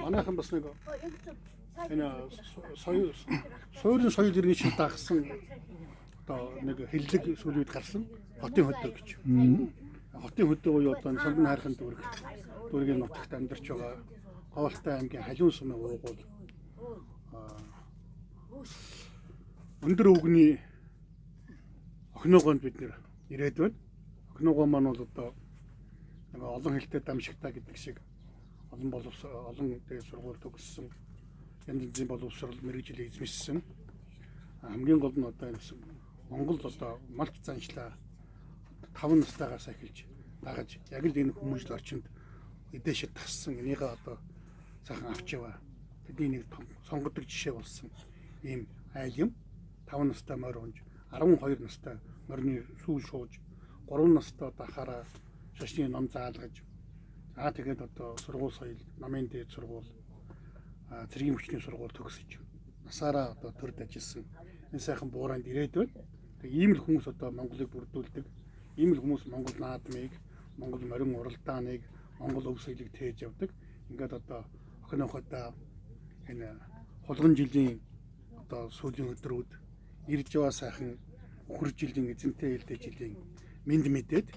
манайхан бас нэг энэ суурин соёл иргэн шиг дагсан одоо нэг хиллэг сүлүүд гарсан хотын хөдөө гэж. Хотын хөдөө буюу одоо Сонгон хайрхан дүүргийн нутагт амьдарч байгаа Ховалтай аймгийн халиун сумын уугуул өндөр өвгний охиногоонд бид нэр ирээд байна. Охиногоо маань бол одоо нэг олон хэлтэй дамжигтай гэдэг шиг олон дээд сургууль төгссөн, янз бүрийн боловсрол мэргэжил эзэмшсэн. Хамгийн гол нь одоо энэ Монгол одоо малч заншлаа 5 настайгаас эхэлж дагаж яг л энэ хүмүүжил орчинд эдээшэд тассан энийгээ одоо сайхан авч яваа. Тэдний нэг том сонгодог жишээ болсон ийм айл юм. 5 настай морь унж, 12 настай морины сүүл шууж, 3 настай дахаараа шашны ном заалгаж, тэгээд одоо сургууль соёл, намын дээд сургууль, цэргийн хүчний сургууль төгсөж, насаараа одоо төрд ажилласан энэ сайхан бууранд ирээд байна. Ийм л хүмүүс одоо Монголыг бүрдүүлдэг. Ийм л хүмүүс Монгол наадмыг, Монгол морин уралдааныг, Монгол өв соёлыг тээж явдаг. Ингээд одоо охинохойдоо энэ хулган жилийн одоо сүүлийн өдрүүд ирж яваа сайхан өхөр жилийн эзэнтэй хэлтэй жилийн мэд мэдээд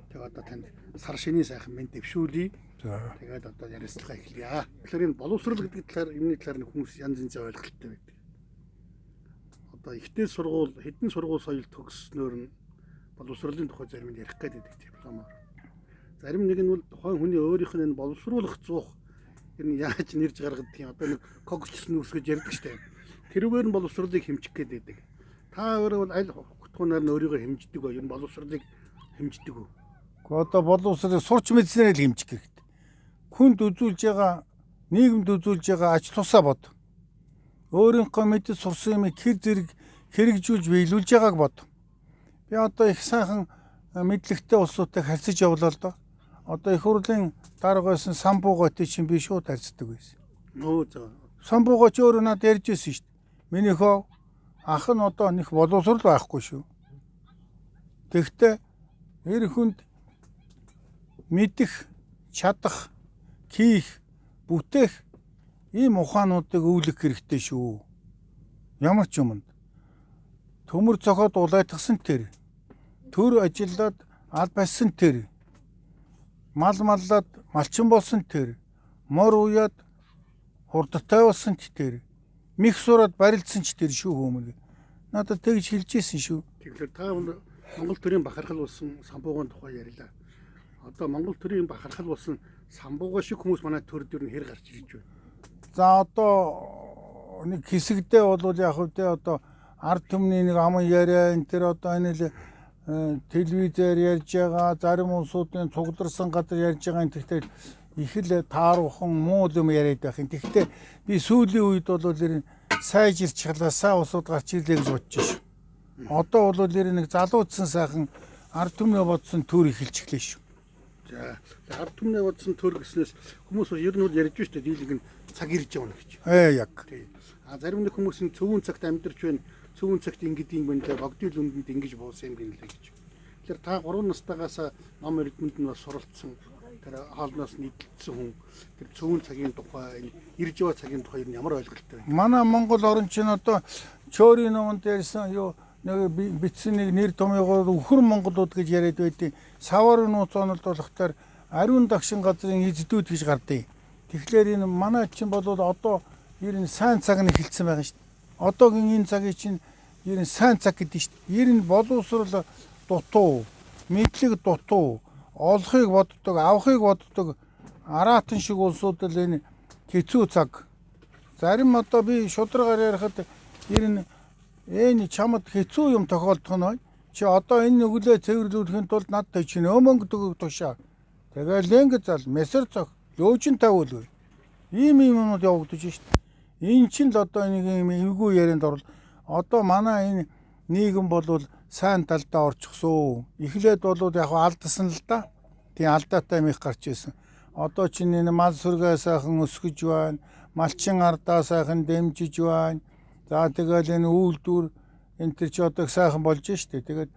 тэгээд одоо танд сар шинийн сайхан мэд дэвшүүлье. Тэгээд одоо ярилцлага эхлэе. Тэгэхээр энэ боловсрол гэдэг талаар юмны талаар хүмүүс янз янзын ойлголттой байдаг. Одоо ихтэй сургууль, хэдэн сургууль соёл төгссөнөөр нь боловсролын тухай зарим нь ярих гэдэг дипломоор. Зарим нэг нь бол тухайн хүний өөрийнх нь энэ боловсруулах зуух энэ яаж нэрж гаргадаг юм. Одоо нэг когч нүүс гэж ярьдаг штеп. Тэрүүгээр нь боловсролыг хэмжих гэдэг. Та өөрөө бол аль утгаараар нь өөрийгөө хэмждэг ба энэ боловсролыг хэмждэг үү? Гэхдээ одоо боловсролыг сурч мэдснээр л хэмжих хэрэгтэй. Хүнд үзүүлж байгаа, нийгэмд үзүүлж байгаа ач тусаа бод. Өөрийнхөө мэдээ сурсан юмыг хэр зэрэг хэрэгжүүлж биелүүлж байгааг бод. Би одоо их сайхан мэдлэгтэй улсуудтай харьцаж явлаа л доо. Одоо их хурлын дарга байсан Самбуугойтой чинь би шууд харьцдаг байсан. Самбуугой ч өөрөө надад ярьж байсан шүү дээ. Минийхөө ах нь одоо нэг боловсрол байхгүй шүү. Тэгэхдээ эр хүнд мэдэх, чадах, хийх, бүтээх ийм ухаануудыг өвлөх хэрэгтэй шүү. Ямар ч юмд төмөр цохоод улайтгсан тэр, төр ажиллаад аль бассан тэр, мал маллаад малчин болсон тэр, мор уяад хурдтай болсон тэр, мих сураад барилдсан ч тэр шүү хүмүүс. Надад тэгж хэлжсэн шүү. Тэгэхээр та Монгол төрийн бахархал болсон Самбуугын тухай ярьлаа. Одоо Монгол төрийн бахархал болсон Самбуугай шиг хүмүүс манай төрд юу хэр гарч ирж байна. За одоо нэг хэсэгдээ бол яг үедээ одоо ард түмний нэг аман яриа энэ төр одоо энэ телевизээр ярьж байгаа, зарим улсуудын цугларсан газар ярьж байгаа энэ тэгэхээр их л тааруулхан муу юм яриад байх юм. Тэгэхдээ би сүүлийн үед бол ер нь сайжирч халаасаа усууд гарч ирлээ гэж бодож шүү. Одоо бол ер нь нэг залуудсан сайхан ард түмний бодсон төр эхэлж эхлэв шүү. За ард түмний бодсон төр гэснээс хүмүүс ер нь бол ярьж шүү дээ дийлэг нь цаг ирж явна гэж. Яг. Зарим нэг хүмүүс нь цөвөн цагт амьдарч байна. Цөвөн цагт ингэдэг юм байна. Богдил үндэнд ингэж буусан юм гинлээ гэж. Тэгэхээр та 3 настайгаас ном эрдэмтэнд нь бас суралцсан. Тэр хаалнаас нийтлэгдсэн хүн тэр цөвөн цагийн тухай ирж яваа цагийн тухай ямар ойлголттой вэ? Манай Монгол орн чинь одоо чөөрийн номонд ярьсан юу нэг бичсэн нэг нэр томьёогоор өхөр монголууд гэж яриад байдیں۔ Савар нууц онолд болохоор ариун дагшин газрын эзэдүүд гэж гардыг. Тэгэхээр энэ манай чинь бол одоо ер нь сайн цаг нь эхэлсэн байгаа шүү дээ. Одоогийн энэ цагийг чинь ер нь сайн цаг гэдэг шүү дээ. Ер нь боловсрол дутуу, мэдлэг дутуу, олохыг боддог, авахыг боддог араатан шиг улсууд л энэ хэцүү цаг. Зарим одоо би шударгаар ярихад ер нь энэ чамд хэцүү юм тохиолдох нь чи одоо энэ нүглээ цэвэрлүүлэхийн тулд надад чинь өмөнгө тушаа. Тэгэл лэнг зал месэр цог лөөжин тавуулгүй. Ийм юмнууд явагдаж шүү дээ. Энэ чинь л одоо нэг юм эвгүй ярианд орвол одоо манай энэ нийгэм бол сайн талдаа орчихсон. Эхлээд бол яг алдсан л да. Тийм алдаатай мих гарч ирсэн. Одоо чинь энэ мал сүргээ сайхан өсгөж байна. Малчин ардаа сайхан дэмжиж байна. За тэгэл энэ үйлдвэр энэ төр чи одоо сайхан болж штэ. Тэгээд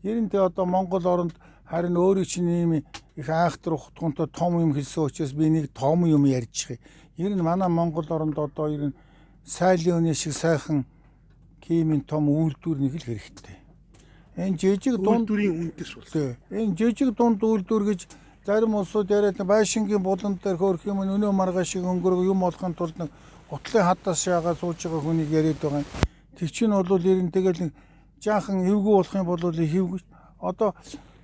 ерөнтэй одоо Монгол оронд Харин өөрөө чинь ийм их айхтар ухтгонтой том юм хэлсэн учраас би нэг том юм ярьчих. Ер нь манай Монгол оронд одоо ер нь сайлын өнөө шиг сайхан химийн том үйлдвэр нэг л хэрэгтэй. Энэ жижиг дунд үйлдвэрийн үндэс болсон. Энэ жижиг дунд үйлдвэр гэж зарим улсууд яриад байшингийн булан дээр хөрөх юм өнөө маргааш шиг өнгөрөг юм болохын тулд нэг утлын хадаас шаагаа сууж байгаа хүнийг яриад байгаа. Тэг чинь бол ер нь тэгэл нэг жаахан эвгүй болох юм бол эвгүй. Одоо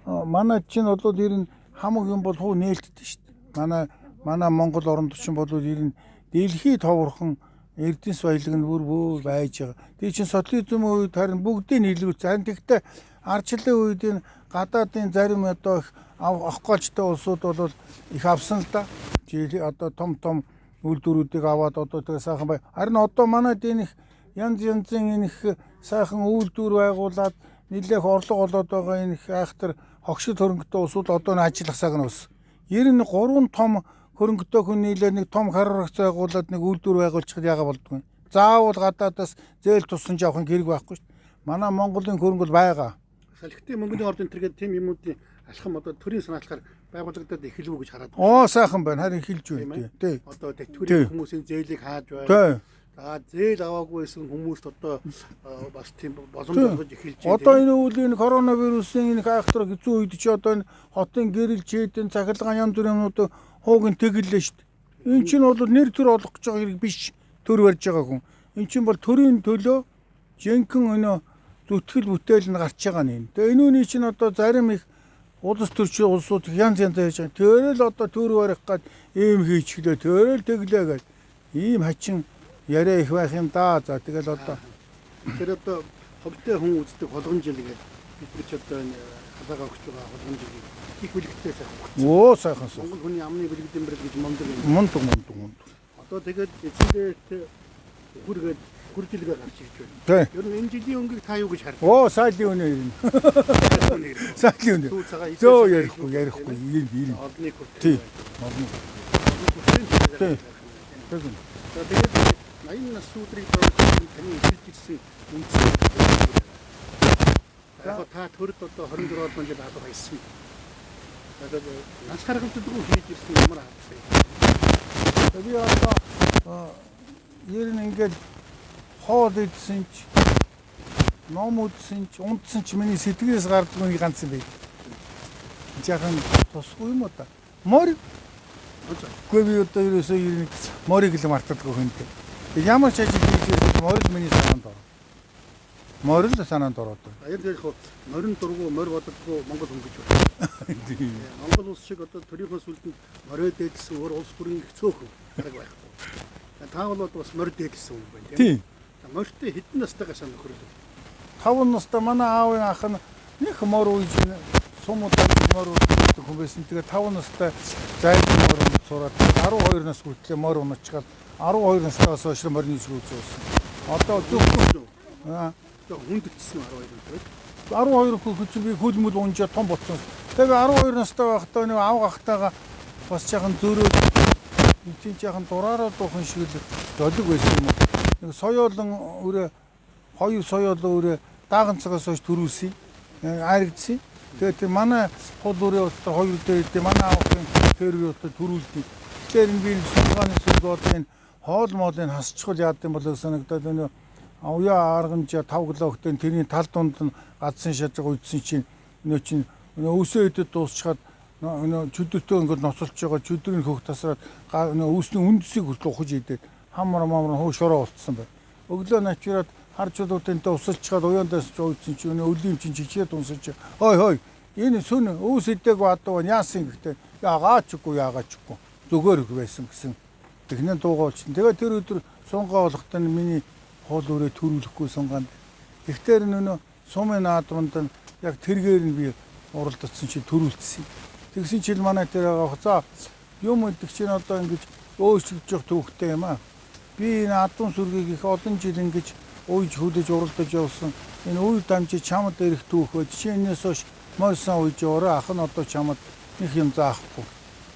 манай чинь бол ер нь хамаг юм бол хуу нээлттэй шүү дээ. Манай Монгол оронд чинь бол ер нь дэлхийд товархан Эрдэнэс баялаг нь бүр байж байгаа. Тэг чинь социализмын үед харин бүгдийг нийлүүлж харин тэгтээ ардчлалын үед энэ гадаадын зарим одоо авах голчтой улсууд бол их авсан л да. Одоо том үйлдвэрүүдийг аваад одоо тэгээ сайхан бай. Харин одоо манайд энэ их янзын энэ их сайхан үйлдвэр байгуулад нэлээх орлого олоод байгаа энэ их айхтар хогшид хөрөнгөтэй улсууд одоо н ажиллах цаг нь ус. 93 том хөрөнгөтэй хүн нийлээ нэг том харрагц байгуулад нэг үйлдвэр байгуулчихад яага болдгоо. Заавал гадаадаас зээл туссан жавхан хэрэг байхгүй шүү дээ. Манай Монголын хөрөнгө бол байгаа. Салхитын мөнгөний ордын тэргээд тийм юмнуудын алхам одоо төрийн санаачаар байгуулагдаад эхэлв үү гэж хараад. Сайхан байна. Харин эхэлж байна тий. Одоо тэтгэврийн хүмүүсийн зээлийг хааж байна. За зээл аваагүй байсан хүмүүст одоо бас тийм боломж олгож эхэлж байна. Одоо энэ үеийн коронавирусын энэ айхтар хэцүү үед чи одоо энэ хотын гэрэл чийдэн цахилгаан янз бүрийн юмнууд хуугийн тэгэллээ шүү дээ. Энд чинь бол нэр төр олох гэж байгаа хэрэг биш. Төр барьж байгаа хүн. Энд чинь бол төрийн төлөө жинхэнэ өнөө зүтгэл бүтээл нь гарч байгаа нь. Тэгээ энэ үний чинь одоо зарим их улс төрчийн улсууд янз яаж байгаа. Тэрэл одоо төр барих гад ийм хийчихлээ. Тэрэл тэглээ гэж ийм хачин яриа их байх юм да. За тэгэл одоо тэр одоо ховтой хүн үздэг холгонжил гэдэг бид ч одоо энэ халаага өгч байгаа холгонжил их бэлэгтэй сайхан. Сайхан. Монгол хүний амны бэлэгдэн бэрэл гэж мундаг юм. Мундаг. Одоо тэгээд эцэгт хүргэлгээ гарч ирж байна. Ер нь энэ жилийн өнгийг та юу гэж харах? Сайлын өнөө ирнэ. Сайлын өнөө. Зөө ярихгүй. Ирнэ. Олны хүртэл. Тий. Тэгээд 80 нас өдрийг таны илэрхийлсэн үндсэн. Яг та төрд одоо 24 он жил алга хийсэн. Тэгээд нас харгамтдгүй хийж ирсэн ямар аа. Би одоо ер нь ингээд хоол идсэн ч ном үзсэн ч унтсан ч миний сэтгэлээс гардаг нэг ганц юм байг. Жаахан тусгүй юм уу та? Морь. Гэхдээ би одоо ерөөсөө ер нь морийг л мартадаггүй хүнтэй. Ямар ч ажил хийж морь л миний санаанд орно. Морь л санаанд ороод байна. Аяр дээр яг морин дургу морь боддоггүй Монгол хүн гэж байна. Монгол улс шиг одоо төрийнхөө сүлдэнд морь дээдсэн өөр улс бүрийн хэцөөхөн хэрэг байхгүй. Та бол бас морь дээдсэн хүн байна тийм. Морьтой хэдэн настайгаас нөхөрлөө? 5 настай манай аавын ах нь нэг морь ууж сумуудад морь уудаг хүн байсан. Тэгээ 5 настай зайлшгүй морь сураад 12 нас хүртэл морь уначаад 12 настайгаас хойш морины зүг үзсэн. Одоо зөвхөн хүндэтсэн 12 нас. 12 хүн би хөлмөл унжаа том болсон. Тэгээ 12 настай байхдаа нэг аав гахтайгаа бас жаахан зөөрөөд энэ жаахан дураараа дуухан шиг л жолиг байсан юм. Нэг соёолон өрөө хоёр соёолон өрөө даагцгаас хойш төрүүлсэн. Айрагдсан. Тэгээд тэр манай хол өрөө дотор хоёр дээр манай аавын төрөө дотор төрүүлдэг. Тэгэхээр энэ би судалгааны сүлгүүд энэ хоол моолыг хасчихвал яад юм болоо санагдаад энэ авьяа аргамжаа 5 кг-тэй тэрний тал дунд нь гадсан шажиг үйдсэн чинь өсөө идэд дуусчаад чөдөртөө ингээд ноцолж байгаа чөдрийн хөх тасраад үүсний үндэсийг хүртэл ухаж идээд хамар хуушороо болцсон байна. Өглөө начираад харж удуудтай усалчаад уяндаас ч үйдсэн чинь өлийн чинь чичээд унсаж хой энэ сүн үүс идэг бадуу яасан гэхдээ яагаачгүй зүгээр байсан гэсэн тэгнэн дуугаалч. Тэгээд тэр өдөр сунгаа болохтой миний хоол өрөө төрүүлэхгүй сунгаанд. Тэгтэр нөө сумын наадманд нь яг тэргээр нь би уралдсан чи төрүүлсэн. Тэгсэн чил манай тэр авах за юм идэх чинь одоо ингэж өөсөж явах төвхтэй юм аа. Би энэ адуун сүргийг их олон жил ингэж ууж хүлээж уралдаж явсан. Энэ үе дамжи чамд ирэх түүх бод чинээс хойш морьсон ууж яваараа ах нь одоо чамд нэг юм заахгүй.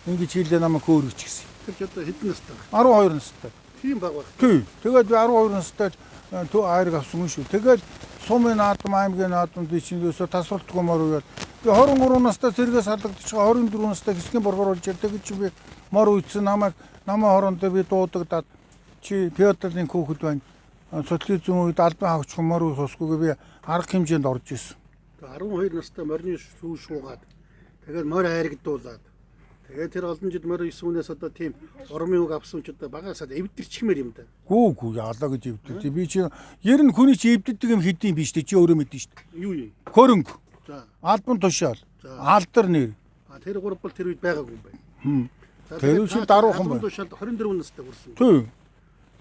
Ингэж хэлээ намайг хөөргөч гэсэн. Тэр ч одоо хэдэн настай? 12 настай. Тийм баг. Тий. Тэгээд би 12 настай айраг авсан шүү. Тэгээд сумын наадам аймгийн наадамд би чинь өсө тасралтгүй мөр уяад Би 23 настай сэргээс халагдчихгаа 24 настай хэсгийн боргоор болж ирдэг чи би мор үйдсэн намайг хорондоо би дуудагдаад чи феодалын хүүхэд байна. Социализм үед албан хаагч мор үй хосгүйгээ би арга хэмжээнд орж исэн. 12 настай морины сүү шуугаад тэгээд морь айрагдуулаад тэгээд тэр олон жил морь исүүнээс одоо тийм ормын үг авсан ч одоо багасаад эвдэрчмээр юм да. Гүү яалаа гэж эвдэрч. Би чи ер нь хүний чи эвддэг юм хэдийн биш үү? Чи өөрөө мэдэн шүү дээ. Юу юм? Хөрөнгө. За. Албан тушаал. Алдар нэр. Тэр гурав бол тэр үед байгаагүй юм байна. Тэр үчи даруухан байна. Албан тушаалд 24 настай хүрсэн. Тий.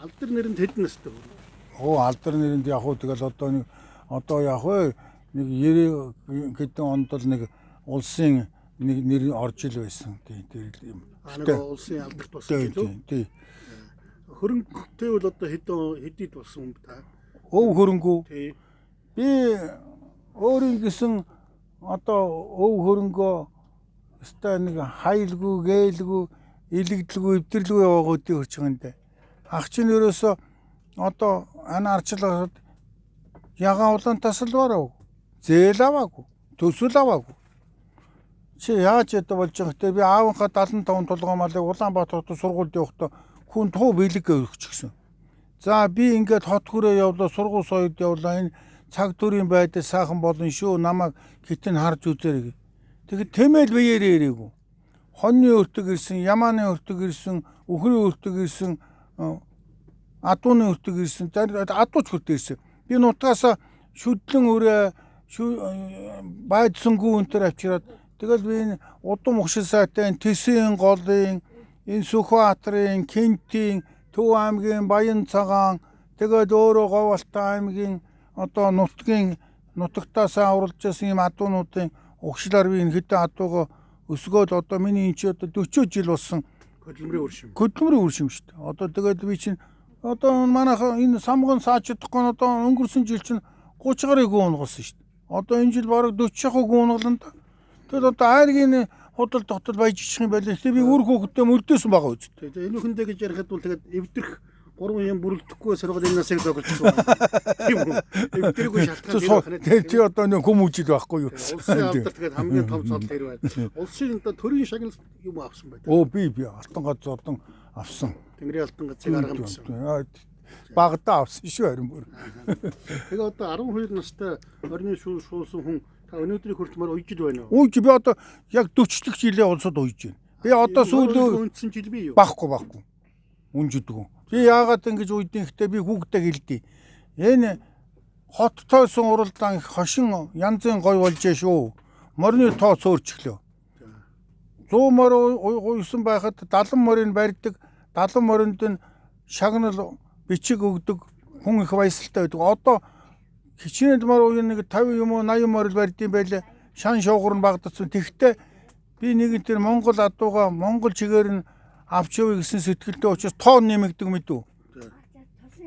Алдар нэрэнд хэдэн настай хүрсэн? Алдар нэрэнд яг уу тэгэл одоо яг вэ нэг 90 хэдэн онд л нэг улсын нэг нэр орж ил байсан. Тэр юм. Нэг улсын алдарт болсон юм. Тий. Хөрөнгөтэй бол одоо хэдийд болсон юм та? Өв хөрөнгөө. Тий. Би өөрийн гэсэн одоо өв хөрөнгөө өстой нэг хайлгүй, гэлгүй, илэгдэлгүй, эвдэрлгүй яваагуудыг хөрч байгаа юм даа. Ах чинь ерөөсөө одоо ана арчлаад ягаан улаан тасалвараа. Зээл аваагүй, төсөл аваагүй. Чи яаж ядаа болж байгаа хэрэг би аавынхаа 75 толгой малыг Улаанбаатар хотод сургуульд явахдаа хүн туу бэлэг өгчихсөн. За би ингээд хот хүрээ явлаа, сургууль соёд явлаа. Энэ цаг төрийн байдал сайхан болно шүү. Намайг хитэн харж үзээрэй. Тэгэхэд тэмэл биеэрээ ирээгүй. Хоньны өртөг ирсэн, ямааны өртөг ирсэн, өхрийн өртөг ирсэн, адууны өртөг ирсэн, адууч хүрт ирсэн. Би нутгаас шүдлэн өрөө байдсангүй өнтер авчираад тэгэл би энэ удам ухшил сайтай Тэсийн голын, энэ Сүхбаатарын, Кинтийн, Төв аймгийн Баян цагаан тэгээд өөрөө Говьалтай аймгийн одоо нутагтаас авралж байсан юм адуунуудын ухшлаар би энэ хэдэн адууга өсгөөд одоо миний энэ чи одоо 40 жил болсон хөдөлмөрийн үршим шүү дээ. Одоо тэгээд би чинь одоо манайх энэ самган саачдахгүй одоо өнгөрсөн жил чинь 30 гаруй гүн унгалсан шүү дээ. Одоо энэ жил бараг 40 шахуу гүн унгална да. Тэгээд одоо айргийн худал тогтол баяжчих юм байлаа. Тэгээ би үр хөөхтэй мөлдөөсөн байгаа үст. Тэгээ энэ хүндээ гэж ярихад бол тэгээд эвдэрх 3 юм бүрэлдэхгүй сургуулийн насыг зогсчихсон. Тийм үү? Эвдэргүй шалтгаан тийм. Тий одоо нэг хүмүүжил байхгүй юу? Улсын алдарт тэгээд хамгийн том цол тэр байна. Улсын одоо төрийн шагнал юм авсан байдаг. Би алтан гац одон авсан. Тэнгэрийн алтан гацыг аргамжсан. Багада авсан шүү харин бүр. Тэгээ одоо 12 настай орны шуусан хүн та өнөөдрийг хүртмээр уйж байна Уйж уу? би одоо яг 40 дэх жилийн улсад уйж байна. Би одоо сүүлийн үндсэн жил бий юу? Баггүй. Үнжидгүү. Би яагаад ингэж уйдын гэхдээ би хүүхдээ хэлдий. Энэ хот тойсон уралдаан хошин янзын гой болж шүү. Морины тоо цөөрчлөө. 100 мор уйсан байхад 70 морийг барьдаг. 70 моринд нь шагнал бичиг өгдөг хүн их баясгалтай байдаг. Одоо хичнээн мор уян нэг 50 юм уу 80 морил барьдсан байлаа. Шан шуугар нь багдсан. Тэгвэл би нэг тэр Монгол адууга Монгол чигээр нь авч явъя гэсэн сэтгэлтэй учраас тоон нэмэгдэг мэдв.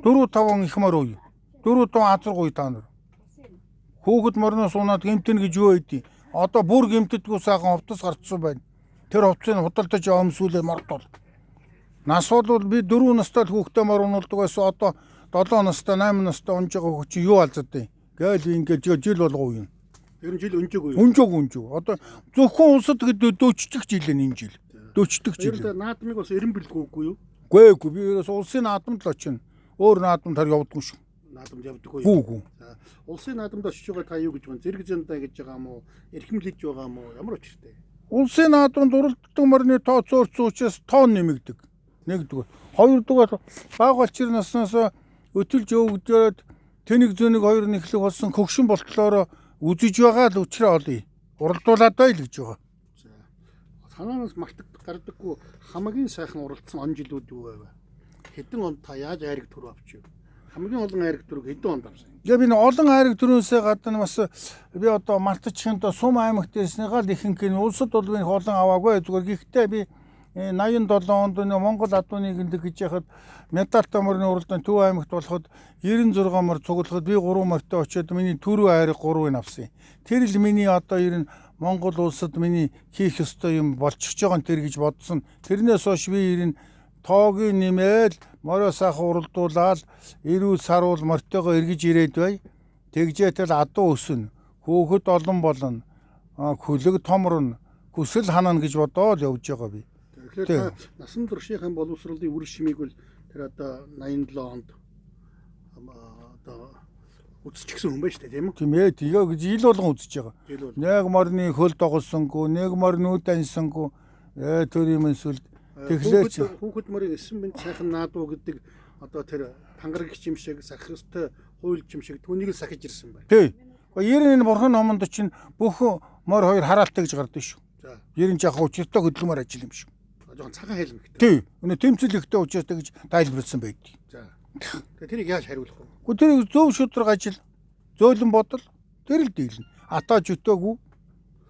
4-5 их мор уу. 4-5 азар гуй та нар. Хүүхэд морноос унаад гэмтэн гэж юу байдیں۔ Одоо бүр гэмтдэггүй сайхан хувцас гарцсан байна. Тэр хувцсыг худалдаж өмсүүлээ мордол. Нас бол би 4 настай хүүхдээ мор унуулдаг байсан. Одоо 7 настай 8 настай унж байгаа хүүч юу алзад вэ? Гээл ингээд жил болгоо юм. Ер нь жил өнжөөгүй. Өнжөөгүй. Одоо зөвхөн улсад гэдэг 40 жил энэ жил. 40 жил. Ер нь наадмыг бас эрен бэлдгүйгүй юу? Гээгүй би ерөөс улсын наадамд л очино. Өөр наадамд хар явдаггүй шүү. Наадамд явдаггүй. Гүү. Улсын наадамд очиж байгаа та юу гэж байна? Зэрэг зэндаа гэж байгаа юм уу? Эрхэмлэж байгаа юм уу? Ямар учиртай? Улсын наадамд уралддаг морины тоо цөөрцөн учраас тоон нэмэгдэг. Нэгдүгээр. Хоёрдугаар баг болчир наснаас өтөлж өвгдөөд тэнэг зөнийг хоёр нэхлэг болсон хөгшин болтлоор үзэж байгаа л учраа олъё. Уралдуулаад байл гэж байгаа. Санаанаас мартаг гардаггүй хамгийн сайхан уралдсан он жилүүд юу вэ? Хэдэн онд та яаж айраг төрөв авчив? Хамгийн олон айраг төрөв хэдэн онд авсан? Тэгээ би олон айраг төрөөсөө гадна бас би одоо мартчихынд сум аймагт ирснийгаа л ихэнх нь улсад бол би олон аваагүй. Зүгээр гэхдээ би 87 онд Монгол адууны гиндэг гэж яхад медальтай морины уралдаан Төв аймагт болоход 96 мор цуглахад би 3 морьтой очиод миний түрүү айраг 3-ыг авсан. Тэр л миний одоо ер нь Монгол улсад миний хийх ёстой юм болчихж байгаа нь тэр гэж бодсон. Тэрнээс хойш би ер нь тоогийн нэмээд морио сайхан уралдуулаад эрүүл саруул мортойгоо эргэж ирээд бай. Тэгжээтэл адуу өснө. Хөөхөд олон болно. хөлөг томрон хүсэл ханана гэж бодоод явж байгаа би. Тэгэхээр та насан туршийн боловсролын үр шимийг бол тэр одоо 87 онд одоо үзчихсэн хүн байна шүү дээ, тийм үү? Тийм ээ, тэгээ жил болгон үзэж байгаа. Жил бол. Нэг морны хөл догсонгүй, нэг морны үд аньсангүй. Тэр юм эсвэл тэгэхээр хүүхэд морын 9 бинт сайхан наадуу гэдэг одоо тэр тангарагч юм шиг сахих ёстой хуйлч юм шиг түүнийг л сахиж ирсэн байна. тий. 90-ийн бурхан номонд чинь бүх морь хоёр хараалтай гэж гардаг шүү. За. 90 жаахан учиртай хөдөлмөр ажил юм шиг. Жохон цагаан хэлмэгтэй. Тий. Өнөө тэмцэл ихтэй учиртай гэж тайлбарласан байдаг. За. Тэгээ тэрийг яаж хариулах вэ? Тэр зөв шудраг ажил, зөөлөн бодол тэр л дийлнэ. Атаж өтөөгүй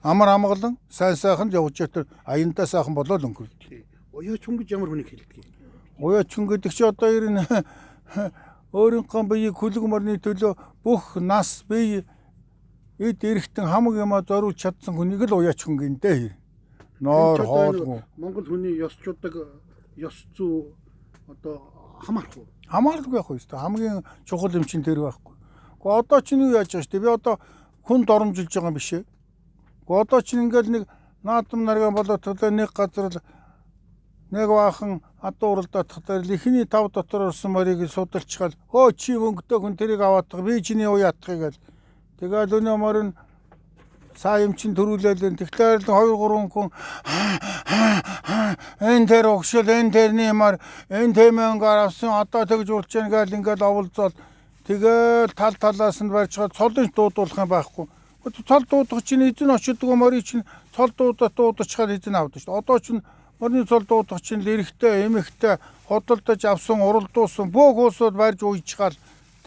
амар амгалан сайн сайхан явж тэр аянтаа сайхан болоод өнгөрөлт. Уяач хүн гэж ямар хүнийг хэлдэг юм? Уяач хүн гэдэг чи одоо ер нь өөрийнхөө биеийг хөлөг морны төлөө бүх нас бие эд эрэхтэн хамаг юмаа зориулж чадсан хүнийг л уяач хүн гинтэй. Ноор хоолгүй. Монгол хүний ёсчуудаг ёс зүй одоо хамаарахгүй. Хамааргүй байх үстэй. Хамгийн чухал юм чинь тэр байхгүй. Гэхдээ одоо чинь юу яаж байгаа шүү дээ. Би одоо хүн доромжилж байгаа юм биш ээ. Гэхдээ одоо чинь ингээл нэг наадам наргаа болоод төлөө нэг газар нэг баахан адуу уралдаад тахтаар ихний тав дотор орсон морийг судалчихал өө чи мөнгөтэй хүн тэрийг аваадах би чиний уяатахыг гэл тэгэл өнөө морин сая юм чин төрүүлээл тэгэхээр 2 3 хүн энэ тэр огшол энэ тэрний мар энэ тэмэнгээр авсан одоо тэгж урч яана гэл ингээд оволцоод тэгэл тал талаас нь барьчихад цолын дуудуулах юм байхгүй. Цол дуудах чинь эзэн очидгоо морийг чинь цол дуудчихад эзэн авдаг шүү дээ. Одоо чинь морины цол дуудах чинь лэрэгтэй, эмэгтэй, хөдөлдөж авсан, уралдуулсан бүх уусууд барьж уйчгаал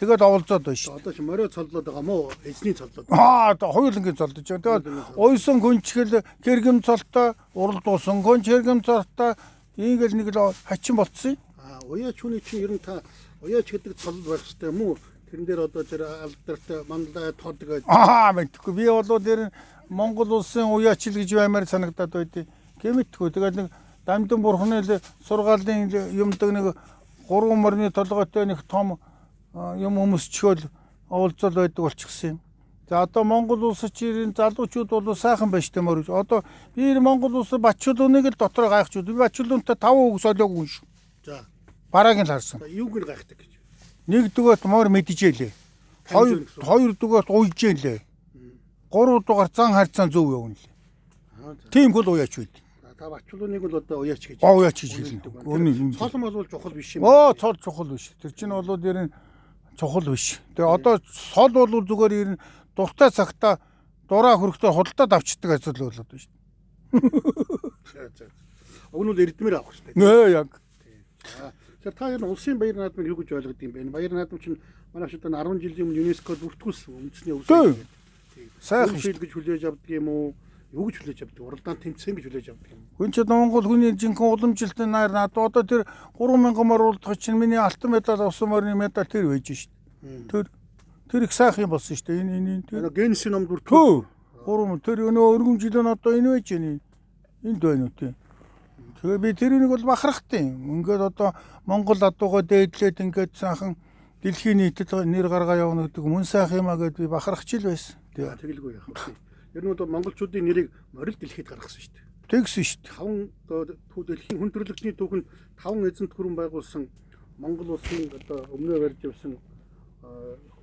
тэгээд оволцоод байна шүү. Одоо чи морио цоллоод байгаа мó эзний цоллоод. Одоо хоёулангийн цолдож байгаа. Тэгээд уйсан гүнчгэл гэргэм цолтой, уралдуулсан гүнч гэргэм цолтой ингээл нэг л хачин болцсон. Уяач хүний чинь ер нь та уяач гэдэг цол байх хэрэгтэй юм уу? Тэрэн дээр одоо тэр алдартай мандалаа тод гэж. Мэдхгүй. Би болоо дээр Монгол улсын уяачил гэж баймаар санагдаад байдیں۔ Гэмтгүй. Тэгээд нэг дамдын бурхны сургаалын юмдаг нэг 3 морины толгойтой нэг том юм өмсчөөл оволцол байдаг болчихсон юм. За одоо Монгол улс чинь залуучууд бол сайхан байж тээ мөрөж. Одоо би Монгол улс бачуулууныг л дотор гайхчууд. Би бачуулуунтай 5 үг солиогүй шүү. За. Барааг нь харсан. Юуг нь гайхдаг гэж. Нэг дөгөөт мор мэдчихэлээ. Хоёр дөгөөт уйжээлээ. 3 дугаар зан харьцаан зөв явна лээ. Тийм хөл уяач үед. Та бачуулууныг бол одоо уяач гэж. Уяач гэж хэлнэ. Цол бол чухал биш юм. Цол чухал биш. Тэр чинь бол дээр нь чухал биш. Тэгээ одоо сол бол зүгээр ер нь дуртай цагта дураа хөрөхтэй худалдаад авчдаг ажил болоод байна шүү. Уг нь эрдмээр авах шүү дээ. Нөө яг. Тэгэхээр та ер нь улсын баяр наадмыг юу гэж ойлгодог юм бэ? Баяр наадам чинь манай ч одоо 10 жилийн өмнө ЮНЕСКОд бүртгүүлсэн үндэсний өвсөн. Сайхан шил гэж хүлээж авдаг юм уу? Юу гэж хүлээж авдаг? Уралдаан тэмцээн гэж хүлээж авдаг юм. Хүн ч Монгол хүний жинхэнэ уламжлалтай найр наад одоо тэр 3000 мөр уралдах чинь миний алтан медаль авсан морины медаль тэр байж шít. Тэр их сайхан юм болсон шүү дээ. Энэ тэр генсийн номд бүртгүү. 3 тэр өнөө өргөм жилийн одоо энэ байж байна. Энд байна үү тийм. Тэгээ би тэрнийг бол бахархтай. Ингээд одоо Монгол адуугаа дээдлээд ингээд сайхан дэлхийн нийтэд нэр гаргаа явна гэдэг мөн сайхан юмаа гэдээ би бахархч л байсан. Тэгэлгүй яах вэ? Ер нь одоо монголчуудын нэрийг морил дэлхийд гаргасан шүү дээ. Тэгсэн шүү дээ. 5 дэлхийн хүн төрөлхтний түүхэнд 5 эзэнт гүрэн байгуулсан Монгол улсын одоо өмнөө барьж явсан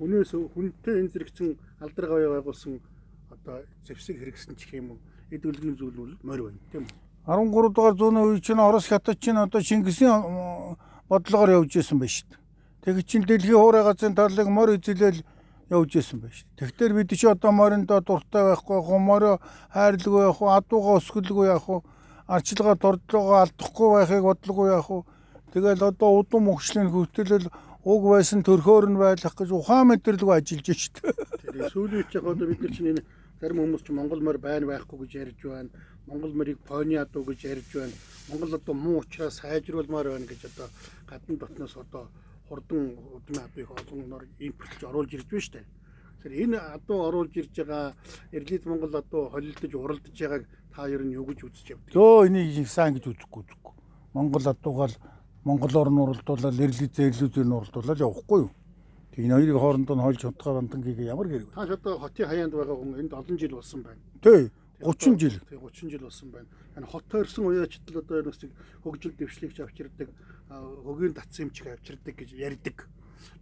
хүнээс хүнтэй энэ зэрэгцэн алдар гавь байгуулсан одоо зэвсэг хэрэгсэн ч юм уу эд үлгийн зүйл бол морь байна тийм үү? 13 дугаар зууны үе чинь Орос хятад чинь одоо Чингисийн бодлогоор явж исэн байна шүү дээ. Тэг чин дэлхийн хуурай газрын тарлыг морь эзэлэл явж исэн байна шүү дээ. Тэгэхээр бид чи одоо мориндоо дуртай байхгүй морио хайрлаггүй явах уу, адуугаа өсгөлгүй явах уу, арчилгаа дордлогоо алдахгүй байхыг бодлого явах уу. Тэгэл одоо удам өгшлийн хүртэл уг байсан төрхөөр нь байлгах гэж ухаан мэдрэлгүй ажиллаж шүү дээ. Тэгээ сүүлийн үеч яг одоо бид нар чинь энэ зарим хүмүүс чинь Монгол морь байна байхгүй гэж ярьж байна. Монгол морийг пойны адуу гэж ярьж байна. Монгол одоо муу учраас сайжруулмаар байна гэж одоо гадны дотноос одоо хурдан удмын адууг олгоноор импортлж оруулж ирж байна шүү дээ. Тэгэхээр энэ адуу оруулж ирж байгаа эрлийд Монгол адуу холилдож уралдаж байгааг та ер нь юу гэж үзэж явдаг? Энийг сайн гэж үзэхгүй. Монгол адуугаал Монголоор нь уралдуулаад эрлизээр нь уралдуулаад явахгүй юу? Тэг энэ хоёрын хооронд нь хойлж хутгаа бандангийг ямар хэрэг вэ? Та одоо хотын хаяанд байгаа хүн энд олон жил болсон байна. Тий. 30 жил. Тэгээ 30 жил болсон байна. Энэ хотоо ирсэн уяачтал одоо нэг хөгжил дэвшлигч авчирдаг, хөгийн татсан юмчиг авчирдаг гэж ярьдаг.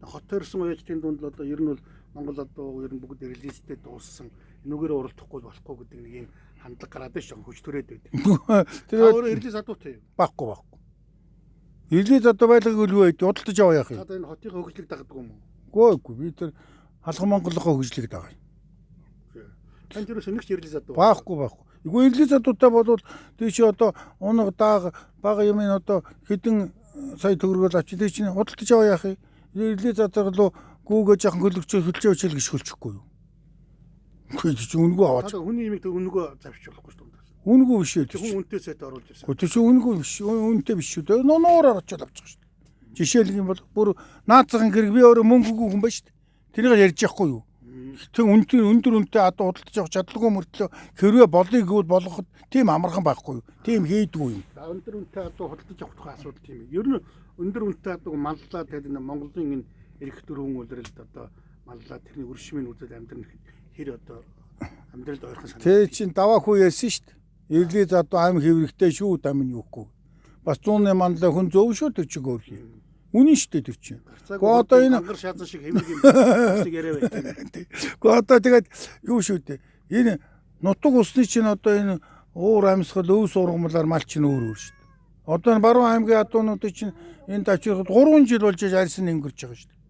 Хотоо ирсэн уяачтын дунд л одоо ер нь бол Монгол одоо ер нь бүгд релизтэй дууссан. Энүүгээр уралдахгүй болохгүй гэдэг нэг юм хандлага гараад байна шүү. Хүч төрөөд байдаг. Тэр өөрөө релиз адуутай юу? Баггүй. Релиз адуу байлгыг үлгүй байд. Удалдаж аваа яах юм? Одоо энэ хотын хөгжлийг дагдаг юм уу? Гүйгүй. Би тэр халхан Монголынхоо хөгжлийг дагая. Тань тэрс нэгч релиз адуу. Баггүй. Үгүй релиз адуутай болвол тийш одоо унаг дааг бага юм ин одоо хэдэн сая төгрөгөөр авчид тийч удалдаж аваа яах юм? Релиз адуурлуу гүүгээ жоохон хөлчөө гэж хөлчихгүй юу? Үгүй чи үнгүй аваач. Одоо хүний имийг үнэгөө завчих болохгүй шүү дээ. Үнгүй биш үү? Хүн үнэтэй сайт оруулж ирсэн. Гэхдээ чи үнгүй биш. Үнэтэй биш шүү дээ. Нуураар очиод авчих шүү дээ. Жишээлх юм бол бүр наацхан гэрэг би өөрөө мөнгөгүй хүн ба шүү дээ. Тэрийг ярьж яахгүй юу? Тэг өндөр үнэтэй адуу худалдаж авах чадлагүй мөртлөө хэрвээ болыг гэвэл болгоход тийм амархан байхгүй юу? Тийм хийдгүй юм. Өндөр үнэтэй адуу худалдаж авах асуудал тийм ээ. Ер нь өндөр үнэтэй адуу маллаа тэгээд Монголын энэ эрх төрийн үйлрэлд одоо маллаа тэрний өршмийн үзэл амьдрын хэр одоо амьдралд ойрхон санаа. Тэ чин даваа хүү ярьсан шүү дээ. Релиз адуу аим хэврэгтэй шүү дамын юухгүй. Бас 100 мандаа хүн зөв шүү тэр чиг өөр юм. Үнэн шүү дээ тэр чинь. Гэхдээ одоо энэ ангар шаазан шиг хэврэг юм шиг яриа байт. Гэхдээ одоо тэгээд юу шүү дээ. Энэ нутаг усны чинь одоо энэ уур амьсгал өв сургамлаар мал чинь өөр шүү дээ. Одоо энэ баруун аймгийн адуунуудыг чинь энэ тачирхад 3 жил болж арьсан өнгөрч байгаа шүү дээ.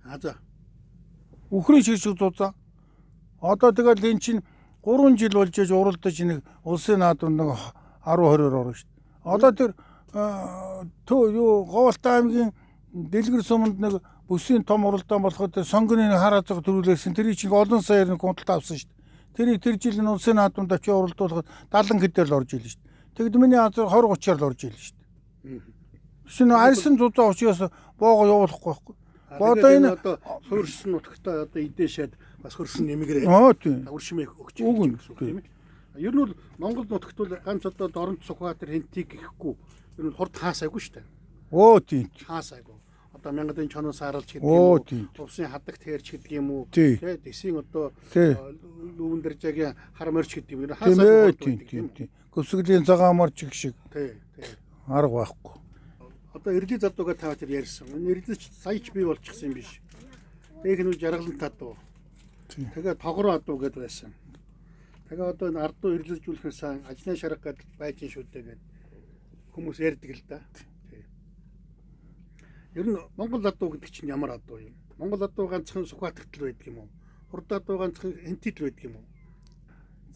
А за. Үхрийн ширшиг зузаа. Одоо тэгэл энэ чинь 3 жил болж уралдаж нэг улсын наадунд нэг 10-20-оор орно шүү дээ. Одоо тэр Говьалтай аймгийн Дэлгэр суманд нэг бүсийн том уралдаан болоход сонгоны хар азга төрүүлсэн. Тэрийг чинь олон саяар нэг гунталт авсан шүү дээ. Тэрийг тэр жил нь улсын наадунд очиж уралдуулахад 70 хэдээр л орж ийлээ шүү дээ. Тэгэд миний азар 20-30-аар л орж ийлээ шүү дээ. Шинэ арьсан зузаа учраас боогоо явуулахгүй байхгүй. Одоо энэ одоо суурьсан нутагтаа одоо эдээшээд бас хөрсөн нэмгэрээ. Тийм. Өршмээ өгч байгаа гэсэн үг тийм ээ. Ер нь бол Монгол нутагт бол ганц одоо Дорнод Сүхбаатар хэнтийг гэхгүй ер нь хурд хаасаагүй шүү дээ. Тийм. Хаасаагүй. Одоо мянгадын чоноос харуулж гэдэг юм уу? Увсын хадагт хэрч гэдэг юм уу? Дэсийн одоо лүүн дэржагийн хар морч гэдэг юм. Хаасаагүй. Тийм. Көсгөлийн цагаан морч шиг. Тийм. Арга байхгүй. Одоо эрдээ залдуугаа таваа тэр ярьсан. Энэ эрдээ саяч бий болчихсон юм биш. Нэг нь жаргалан татуу. Тэгээ тогроо адуу гэдээ байсан. Тэгээ одоо энэ ардуу эргэлжүүлэхээс ажны шарга гэдэл байж шүү дээ гэд хүмүүс ярьдаг л да. Ер нь Монгол адуу гэдэг чинь ямар адуу юм? Монгол адуу ганцхан Сүхбаатарт л байдаг юм уу? Хурд адуу ганцхан Хэнтэд л байдаг юм уу?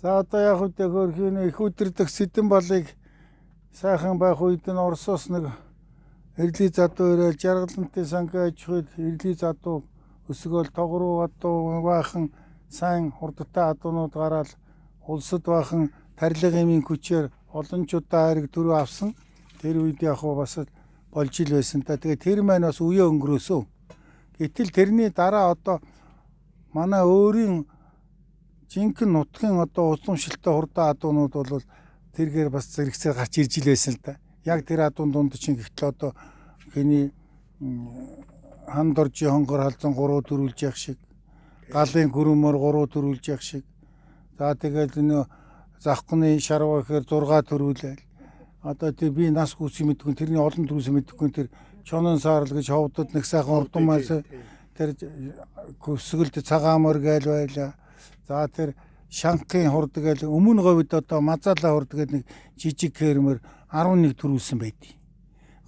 За одоо яг үдэ хөрхийн их өдрөдөх сэдэн балыг сайхан байх үед нь Оросоос нэг релиз адуу ирэл жаргалантай сангаж хүйд релиз адуу өсгөөл тогруу адуу баахан сайн хурдтай адуунууд гараад улсад баахан тарилгын хүчээр олончуудаа хэрэг төрөө авсан. Тэр үед яг бас болж ил байсан та. Тэгээ тэр маань бас үе өнгөрөөсөө. Гэтэл тэрний дараа одоо манай өөрийн жинхэнэ нутгийн одоо уламжлалтай хурдан адуунууд бол тэргээр бас зэрэгцээр гарч ирж ил байсан л да. Яг тэр адуун дунд чинь гэхдээ одоо хэний ханд оржи хонгор халзан 3 төрүүлж явах шиг, галын гөрөмөр 3 төрүүлж явах шиг. За тэгээд нөө завхны шарва гэхээр 6 төрүүлээл. Одоо тий би нас гүсий мэдгүй тэрний олон төрөөс мэдгүй тэр чонон саарл гэж ховдод нэг сайхан урдан мас тэр көсгөлд цагаан мөр гээл байла. За тэр шанхын хурд гээл өмнө говьд одоо мазаалаа хурд гээл нэг жижиг хэрмэр 11 төрүүлсэн байдیں۔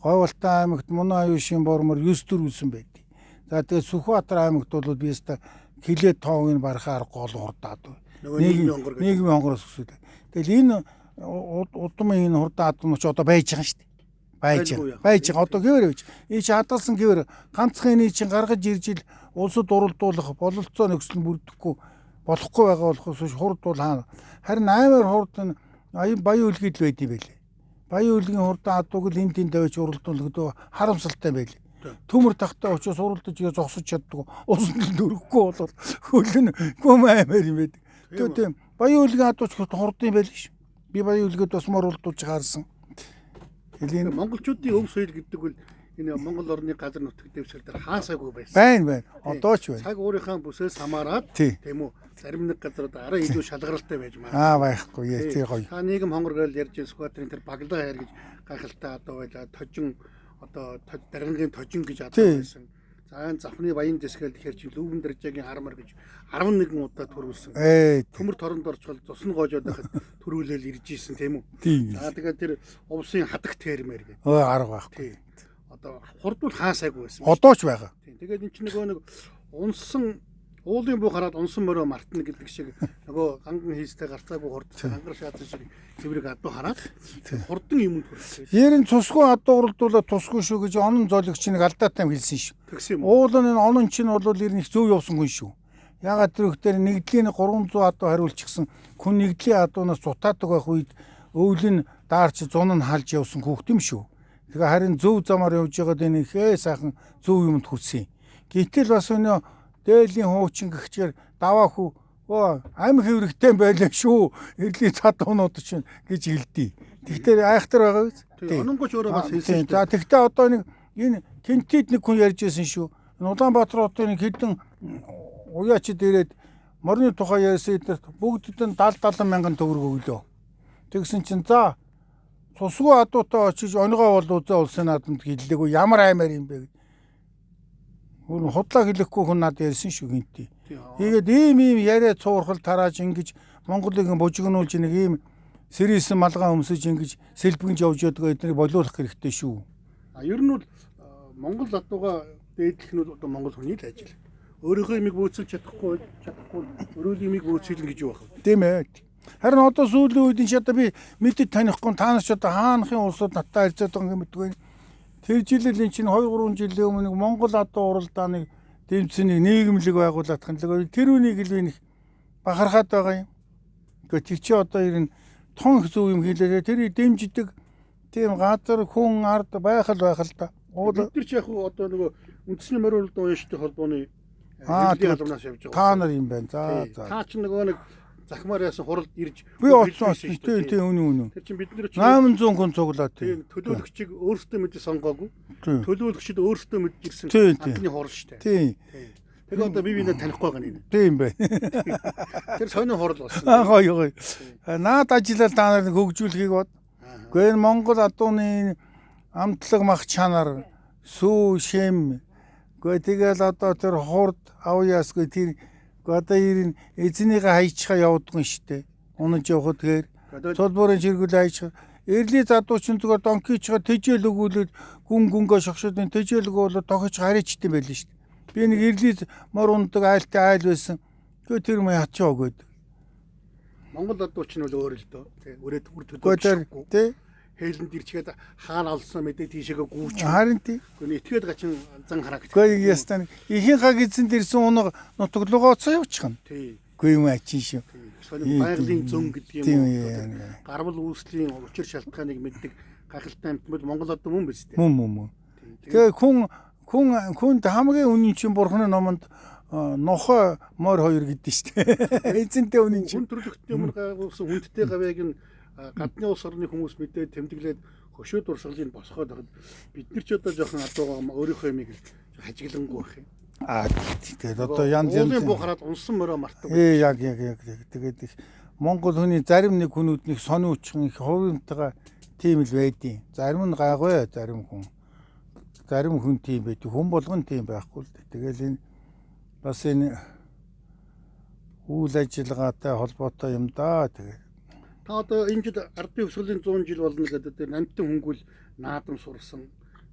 Говьалтай аймагт Мунаа аюушийн бормор 9 төрүүлсэн байдیں۔ За тэгээд Сүхбаатар аймагт бол би яста хилээ тоог барахаар гол хурдаад нийгмийн хонгороос өсөд. Тэгэл энэ удмын энэ хурдан адуунч одоо байж байгаа шүү дээ. Байж байгаа. Одоо гэвэр байж. Энэ чи хадгалсан гэвэр ганцхан энэ чинь гаргаж ирж ил улсад уралдуулах бололцоо нөхцөл бүрдэхгүй болохгүй байгаа болохоос хурд бол хаана. Харин аймаар хурд энэ баян үлгийд байд юм байлээ. Баян үлгийн хурдан адууг л энэ тэнд давж уралдуулдаг харамсалтай байлээ. Төмөр тахтай учраас уралдаж игээ зогсож чаддаг. Усанд дөрөхгүй бол хөлн гүм аймаар юм байдаг. Тэгээд баян үлгийн адууч хурдан байлээ ш. Би баян үлгээд бас мор уралдуулж хаарсан. Монголчуудын өв соёл гэдэг бол энэ Монгол орны газар нутаг дэвсгэр дээр хаасаагүй байсан. байна. Одоо ч байна. Цаг өөрийнхөө бүсээс хамаарад Тий. тийм үү. Зарим нэг газрууд арай илүү шалгаралтай байж магадгүй. Байхгүй тий гоё. Та нийгэм хонгор гэж ярьж Сүхбаатарын тэр баглаа хайр гэж гайхалтай одоо байла тожин одоо даргангийн тожин гэж одоо байсан. За энэ завхны баян дэсгээл тэгэхээр чи лүүгэн дэржээгийн харамар гэж 11 удаа төрүүлсэн. Төмөр торонд орчвол цусны гоожоод байхад төрүүлэл ирж ийсэн тийм үү. За тэгээд тэр увсын хадагт тэрмэр гэх. Арга байхгүй. Одоо хурдвал хаасаагүй байсан. Одоо ч байгаа. Тэгээд эн чинь нөгөө нэг унсан уулын буу хараад унсан мороо мартна гэдэг шиг нөгөө ганган хийстэй гарцаагүй хурд гангар шаацсан шиг цэврэг адуу хараад хурдан юмд хүрсэн. Ерэн цусгүй адуу уралдуулаад тусгүй шүү гэж онон зоологч нэг алдаатай юм хэлсэн шүү. Тэгсэн юм уу? Уулын энэ онон чинь бол ер нь их зөв явсан хүн шүү. Ягаад тэр ихтэй нэгдлийн 300 адуу хариулчихсан хүн нэгдлийн адуунаас цутаадаг байх үед өвлийн даарч зун нь халж явсан хүүхд юм шүү. Тэгээ харин зөв замаар явж байгаад энэ ихээ сайхан зөв юмд хүрсэн. Гэтэл бас өнөө дээлийн хуучин гихчээр даваа хүү ам хэврэгтэй байлаа шүү. Эрлийн цадуунууд чинь гэж хэлдий. Тэгтээ айхтар байгаа биз? Тийм. Ононгоч өөрөө бас хэлсэн. За тэгтээ одоо нэг энэ Кентид нэг хүн ярьж байсан шүү. Энэ Улаанбаатар хотын нэг хэдэн уяачид ирээд морины тухай ярьсан эднэрт бүгдд нь 70 мянган төгрөг өглөө. Тэгсэн чинь за цусгүй адуутай очиж оногоо бол үзээ улсын наадамд хэллээгүй ямар аймаар юм бэ гэж. Гүн худлаа хэлэхгүй хүн надад ярьсан шүү гинти. Тэгээд ийм яриа цуурхал тарааж ингэж Монголыг бужигнуулж нэг ийм сэрийсэн малгай өмсөж ингэж сэлбэгж явж байдаг эднийг болиулах хэрэгтэй шүү. Ер нь бол Монгол адууга дээдлэх нь одоо Монгол хүний л ажил. Өөрийнхөө имийг бөөцөлж чадахгүй өрөөл имийг бөөцөлнө гэж юу байна. Тийм ээ. Харин одоо сүүлийн үед энэ одоо би мэдээд танихгүй таанаас ч одоо хаанхын улсууд надтай харьцаад байгаа юм мэдгүй. Тэр жилэл эн чинь 2-3 жилийн өмнө Монгол адуу уралдааныг дэмжсэнийг нийгэмлэг байгуулах хандлага тэр үнийг л би нэг бахархаад байгаа юм. Гэхдээ тэр чи одоо ер нь тон зөв юм хийлээ. Тэр дэмждэг тийм газар хүн ард байх л та. Бид нар ч яг одоо нөгөө үндэсний морин уралдаан уяштай холбооны албанаас явж байгаа. Та нар юм байна. За. Та ч нөгөө нэг захмаар яасан хуралд ирж би оцсон тийм үнэн. Тэр чинь бид нар 800 хүн цуглаад тийм төлөөлөгчийг өөрсдөө мэдээ сонгоогүй. Төлөөлөгчд өөрсдөө мэдж ирсэн анхны хурал штэ. Тийм. Тэгээ одоо би биенээ танихгүй байгаа юм. Тийм бай. Тэр сонин хурал болсон. Гоё. Наад ажиллал та нарыг хөгжүүлэхийг бод. Гэхдээ энэ Монгол адууны амтлаг мах чанар сүү шим тэгээд одоо тэр хурд авьяасгүй тэр одоо ирэн эзнийгээ хайчхаа явуулдаг юм штэ. Унаж явахад тэгэхээр цолборын жиргүүл хайчхаа эрли задуучин зүгээр донкичгаа тэжээл өгүүлээд гүнгөө шогшоод тэжээл өгөөл тохиж харичт юм байл штэ. Би нэг эрли мор ундаг айлтай айл байсан. Тэгээ тэр юм ячаа өгөөд. Монгол адууч нь бол өөр л дөө. Тэ өрөөд үр төдөө. Тэ хээлэнд ирчгээд хаана олсон мэдээ тийшээгээ гүүч. Харин тий. Гэхдээ этгээд гачин зан харагд. Гэхдээ ястан ихийн хаг эзэнд ирсэн унаг нутаглуугаа оцоо явчихна. Тий. Үгүй юм ачин шүү. Сонин байгалийн зөн гэдэг юм уу? Гарвал үүслийн учир шалтгааныг мэддэг гахалтай амтмал Монгол адуу мөн биз дээ. Мөн. Тэгээ хүнд хамгийн үнэн чинь бурхны номонд нохой морь хоёр гэдэг шүү дээ. Эзэнтэй үнэн чинь. Хүн төрлөختний өмнө гайгуулсан хүндтэй гавьяг нь гадны улс орны хүмүүс мэдээд тэмдэглээд хөшөө дурсгалыг босгоод байхад бид нар ч одоо жоохон адуугаа өөрийнхөө юмыг хажиглангүй байх юм. Тэгээд одоо янз янз бухараад унсан мороо мартдаг. Яг. Тэгээд Монгол хүний зарим нэг хүмүүд нэг сонин үчхэн их хувимтайгаа тийм л байдیں۔ Зарим нь гайгүй, зарим хүн тийм байдаг. Хүн болгон тийм байхгүй л дээ. Тэгэл энэ бас энэ үйл ажиллагаатай холбоотой юм да. Тэгээд та одоо энэ жил ардын өвсгөлийн 100 жил болно гэдэг дээр намтан хөнгөл наадам сурсан.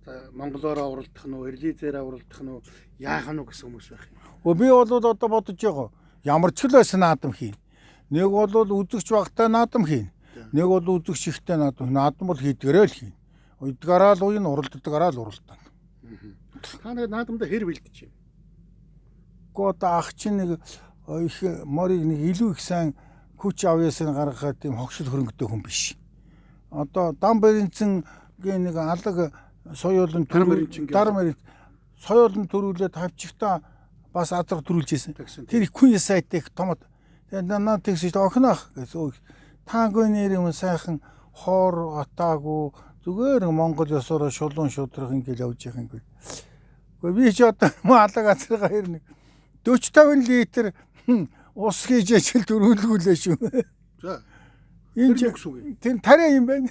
За монголоороо уралдах нь уу, эрлизээрээ уралдах нь уу, яах нь уу гэсэн хүмүүс байх юм. Би бол одоо бодож байгаа. Ямар ч л байсан наадам хийн. Нэг бол үзэгч багтай наадам хийн. Нэг бол үзэгч ихтэй наадам. Наадам бол хийдгээрээ л хийн. Удгаараа л уйн уралддагаараа л уралдана. Та нэг наадамда хэр бэлдэж юм? Гэхдээ ах чинь нэг их морийг нэг илүү их сайн хүч авьяасыг гаргахад тийм хогшил хөрөнгөтэй хүн биш. Одоо дан баримтсан нэг алаг соёолын соёолын төрүүлээд тавьчихтаа бас азар төрүүлж ийсэн. Тэр их хүн сайтай их томод. Тэгээд наад тэгсэж охинох гэсэн. Таангүй нэр юм сайхан хоор отаагүй Зүгээр Монгол ёсороо шулуун шудрах ингээл явж байгаа юм. Гэхдээ би ч одоо алга газрыгаа хэрнэ 40-50 литр ус хийж ажил дөрүүлгүүлээ шүү. За. Энэ ч тэр тариа юм байна.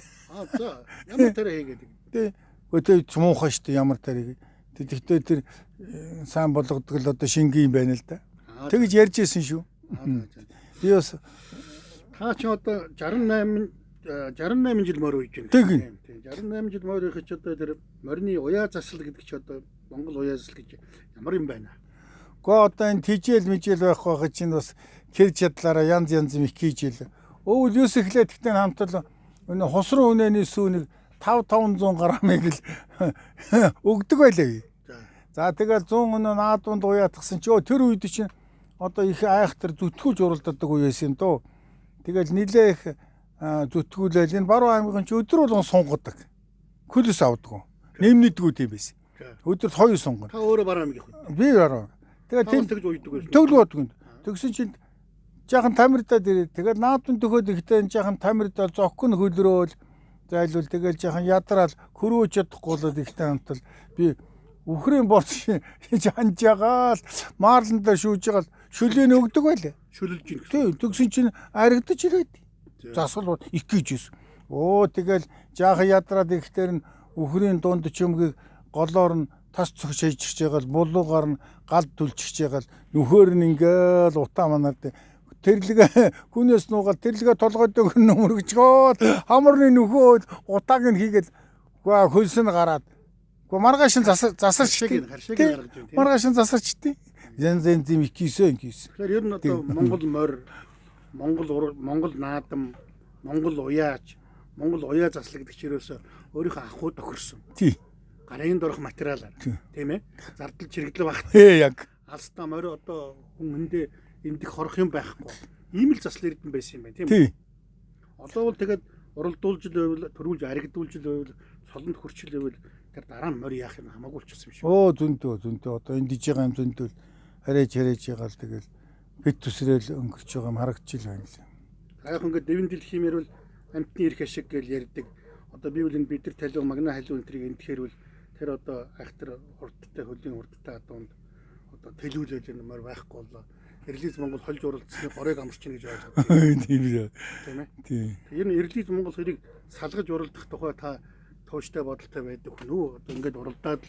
За. Ямар тариа хийгээд. Тэ. Гэхдээ муухай шүү дээ ямар тариа. Тэгэхдээ тэр сайн болгодог л одоо шингийн юм байна л да. Тэгж ярьж ирсэн шүү. Би бас та ч одоо 68 жил морь үйж байна. Тийм. 68 жил морь үйх ч одоо тэр морины уяа засал гэдэг ч одоо Монгол уяа засал гэж ямар юм байна. Гэхдээ одоо энэ тижэл мижэл байх байхад чинь бас тэр чадлаараа янз янз юм их хийжэл. Өвөл юус эхлээд тэгтээ хамтал өнө хосруу үнэний сүүнийг 500 грамыг л өгдөг байлаа. За тэгэл 100 өнөө наадунд уяатгсан чи тэр үед чинь одоо их айхтар зүтгүүлж уралддаг үе байсан юм дөө. Тэгэл нилээ их зүтгүүлэл энэ баруун аймгийн чи өдөр болгон сунгаддаг. Күлэс авдаг. Нэмнэдгүү тийм байсан. Өдөрт 2 сунгана. Та өөрөө баруун аймгийн хүн. Би баруун. Тэгээд тийм тэгж уйдаг байсан. төглөө бодгонд. Тэгсэн чинь жаахан тамирдаад ирээд тэгээд наадын төхөөд ихтэй жаахан тамирдаад зокн хөлрөөл зайлвал тэгээд жаахан ядраал хөрөөж чадахгүй болоод ихтэй хамтал би үхрийн борц хийж анжаагаал маарландаа шүүж байгаа шүлээн өгдөг байлаа. Шүлэлж ийн. Тий, тэгсэн чинь аригдаж ирээд. Засвал их гэж. Тэгэл жаахан ядраад ихтер нь үхрийн дунд чимгийг голоор нь тас цогч хийж байгаа л булуугаар нь гал түлчихж байгаа л нөхөр нь ингээл утаа манаар тэрлэгээ хүнээс нуугаад тэрлэгээ толгойд нөмөргчгөөд хамарны нөхөөд утааг нь хийгээд хөлс нь гараад маргааш нь засарч харшиг гаргаж байна. Маргааш нь засарчтээ. Янз янз юм ихийсэн. Тэгэхээр ер нь одоо Монгол морь, Монгол наадам, Монгол уяач, Монгол уяа заслаг гэдэг чирөөсөө өөрийнхөө анхуу тохирсон. Тий. Гарын дорох материалаар тийм ээ. Зардал чирэгдэл багт. Яг. Алстаа морь одоо хүн хөндөө эндих хорох юм байхгүй. Ийм л засал эрдэн байсан юм байна тийм үү? Одоо бол тэгээд уралдуулж байвал, төрүүлж аригдуулж байвал, солонд хөрчил байвал тэр дараа нь морь яах юм хамаагүй болчихсон юм шиг. Зөндөө одоо энд диж байгаа юм зөндөө хараач байгаа л тэгэл бит төсрөөл өнгөрч байгаа юм харагдчих байна лээ. Яг ингээд дэвэн дэлхий мэрвэл амтны ирэх ашиг гэж ярьдаг. Одоо би бол энэ бид нар талуу магна халуун энтрийг энтэхээр бол тэр одоо айхтар хурдтай хөлийн хурдтай адуунд одоо төлөвлөл энэ морь байхгүй боллоо. Эрлиз Монгол хольж уралдсны горыг амарч ийн гэж ойлгоод байна. Тийм ээ. Тийм. Ер нь Эрлиз Монгол хоёрыг салгаж уралдах тухай та тууштай бодолтой байдаг хүн үү? Одоо ингээд уралдаад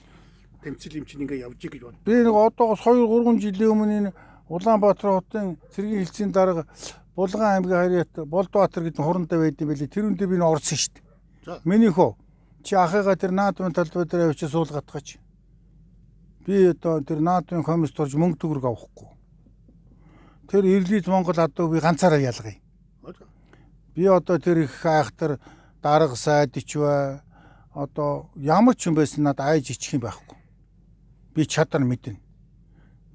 тэмцэл юм чинь ингээд явж ий гэж бод. Би нэг одоогоос 2-3 жилийн өмнө энэ Улаанбаатар хотын цэргийн хэлцийн дарга Булган аймгийн харьяат Болдбаатар гэдэг хурантай байд юм билий. Тэр үндэ би орсон шүү дээ. Минийхөө чи ахыгаа тэр наадмын талбай дээр явж суулгатгаач. Би одоо тэр наадмын комисс турж мөнгө төгрөг авахгүй. Тэр Эрлиз Монгол адуу би ганцаараа ялгая. Би одоо тэр их айхтар дарга сайдч бай. Одоо ямар ч юм байсан надад айж ичих юм байхгүй. Би чадвар мэднэ.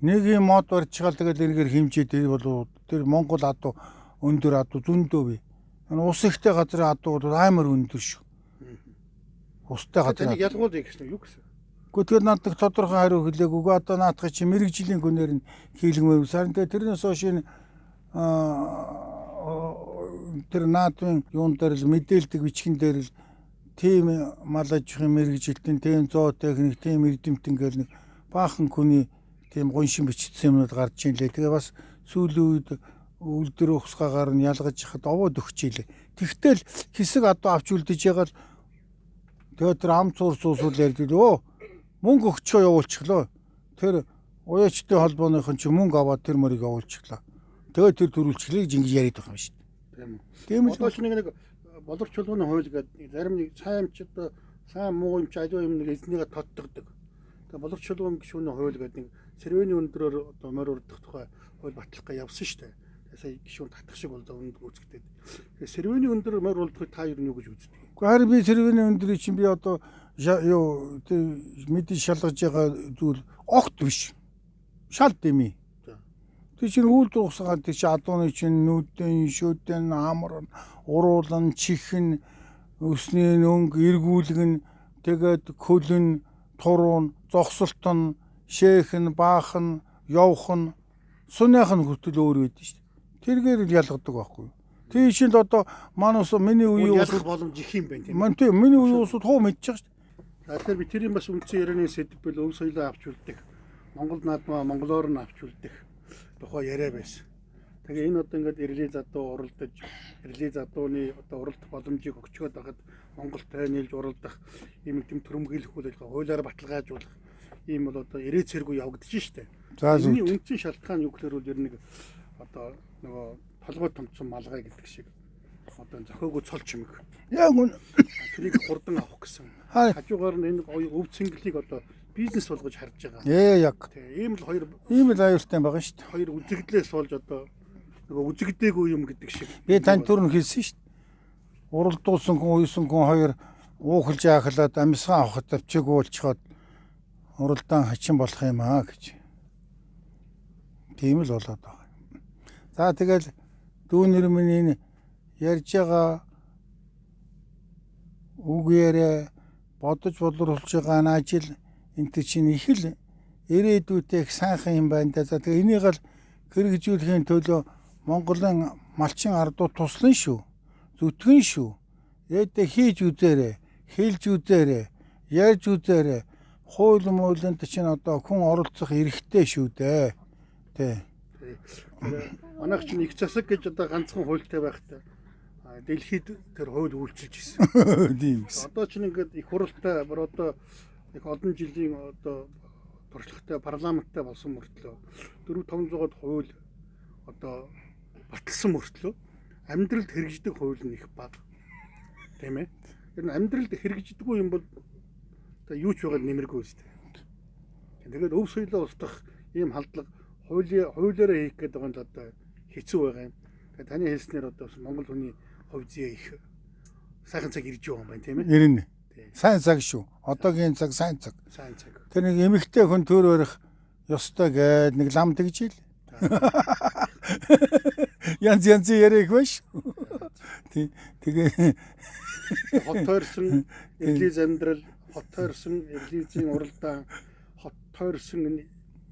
Нэг юм мод барьчихал тэгэл эргээр хэмжээд бол тэр Монгол адуу өндөр адуу зөндөө бий. Ус ихтэй газрын адуу бол амар өндөр шүү. Устай газар. Тэнийг ялгуулъя гэсэн юу гэсэн? Гэхдээ тэр надад тодорхой хариу хэлээгүй. Одоо наадах чи мэрэгжлийн гүнээр нь хийлгмээр сарын тэрнээс хойш энэ тэр наадмын юун дээр л мэдээлдэг бичгэн дээр л тийм мал аж ахуйн мэрэгжилтэн, тийм зоо техник, тийм эрдэмтэн гэл нэг баахан хүний тийм гоншин бичсэн юмнууд гарч ийлээ. Тэгээ бас сүүлийн үед үлдэр ухсгаагаар нь ялгаж хахад овоод өгчээлээ. Тэгтэл хэсэг адуу авч үлдэж байгаа л тэгээ тэр ам цуур суусуул ярьдаг. Мөнгө өгчөө явуулчихлоо. Тэр уяачтай холбооныхон ч мөнгө аваад тэр мөрийг явуулчихлаа. Тэгээ тэр төрүүлчихлээ гэж ингэж яриад байгаа юм шүү дээ. Тийм үү? Одоо ч нэг боловч чулууны хууль гэдэг зарим нэг сайн ч одоо сайн муу юм ч аливаа юм нэг эзнийгээ тодтогддог. Тэгээ боловч чулуун гишүүний хууль гэдэг нэг сэрвэний өндрөөр одоо морь урдах тухай хууль батлахгаа явсан шүү дээ. Сая гишүүн татах шиг болоо өнд гүйцэгдээд. Тэгээ сэрвэний өндөр морь урдахыг та юу гэж үздэг? Гэхдээ харин би сэрвэний өндрийг чинь би одоо юу мэдээ шалгаж байгаа зүйл огт биш. Шал дэмий. Тэг чинь үйлдвэр ухсгаад тэг чи адууны чинь нүдэн, шүдэн, амар, уруулан, чихэн, өсний өнг, эргүүлгэн, тэгээд хөлн, туруун, зогсолтон, шээхэн, баахан, явхан, суныхан хүртэл өөр байдаг шүү дээ. Тэргээр л ялгадаг байхгүй юу. Тийшэнд одоо манай ус миний үеийн ус ялах боломж их юм байна тийм. маань тийм миний үеийн ус хуу мэдчих шүү дээ. Тэгэхээр би тэрийн бас үндсэн ярианы сэдвэл өв соёлоо авч үлдэх, Монгол наадмаа монголоор нь авч үлдэх тухай яриа байсан. Тэгээ энэ одоо ингээд эрлийн задуу уралдаж, эрлийн задууны одоо уралдах боломжийг өгчөөд байхад Монголтой нийлж уралдах ийм юм төрөмгийлэх үйл ажиллагаа хуулиар баталгаажуулах ийм бол одоо ирээ цэргүй явагдаж штэ. Үүний үндсэн шалтгаан юу гэхээр бол ер нь одоо нөгөө толгой томцсон малгай гэдэг шиг одоо зохиогоо цол чимэг. Яг үн тэрийг хурдан авах гэсэн. Хажуугаар нь энэ өв цэнгэлийг одоо бизнес болгож харж байгаа. Яг. Тийм л хоёр ийм л аюултай байгаа шүү дээ. Хоёр үзэгдлээс болж одоо нөгөө үзэгдээгүй юм гэдэг шиг. Би танд түрн хэлсэн шүү дээ. Уралдуулсан хүн, уйсан хүн хоёр уухалж яахлаад амьсгаа авахд авчаагүй болчиход уралдаан хачин болох юм аа гэж. Тийм л болоод байгаа. За тэгэл дүүнэр миний ярьж байгаа үг яриа бодож боловсруулж байгаа ажил энэ чинь их л ирээдүйтэй их сайхан юм байна да. За тэгээ энийг л хэрэгжүүлэхийн төлөө Монголын малчин ардууд туслана шүү. Зүтгэн шүү. Ядэ хийж үзээрэй, хэлж үзээрэй, ярьж үзээрэй. Хууль муулинд чинь одоо хүн оролцох эрхтэй шүү дээ. Тэ. Манайх чинь их засаг гэж одоо ганцхан хуультай байхдаа дэлхийд тэр хууль үйлчилж ирсэн. Тийм. Одоо ч ингээд их хуралтай бүр одоо их олон жилийн одоо туршлагатай парламенттай болсон мөртлөө 4-500-аад хууль одоо баталсан мөртлөө амьдралд хэрэгждэг хууль нь их бага. Тийм ээ. Тэр нь амьдралд хэрэгждэггүй юм бол одоо юу ч байгаад нэмэргүй үстэй. Тэгээд өв соёлоо устгах ийм халдлага хуулиараа хийх гэдэг нь одоо хэцүү байгаа юм. Тэгээд таны хэлснээр одоо Монгол хүний хувь зүй их сайхан цаг ирж байгаа юм байна тийм ээ. Ирнэ. Сайн цаг шүү. Одоогийн цаг сайн цаг. Сайн цаг. Тэр нэг эмэгтэй хүн төр өрөх ёстой гээд нэг лам тэгж ил. Янз яриаг биш. Тэгээ хот тойрсон эрлиз амьдрал, хот тойрсон эрлизийн уралдаан, хот тойрсон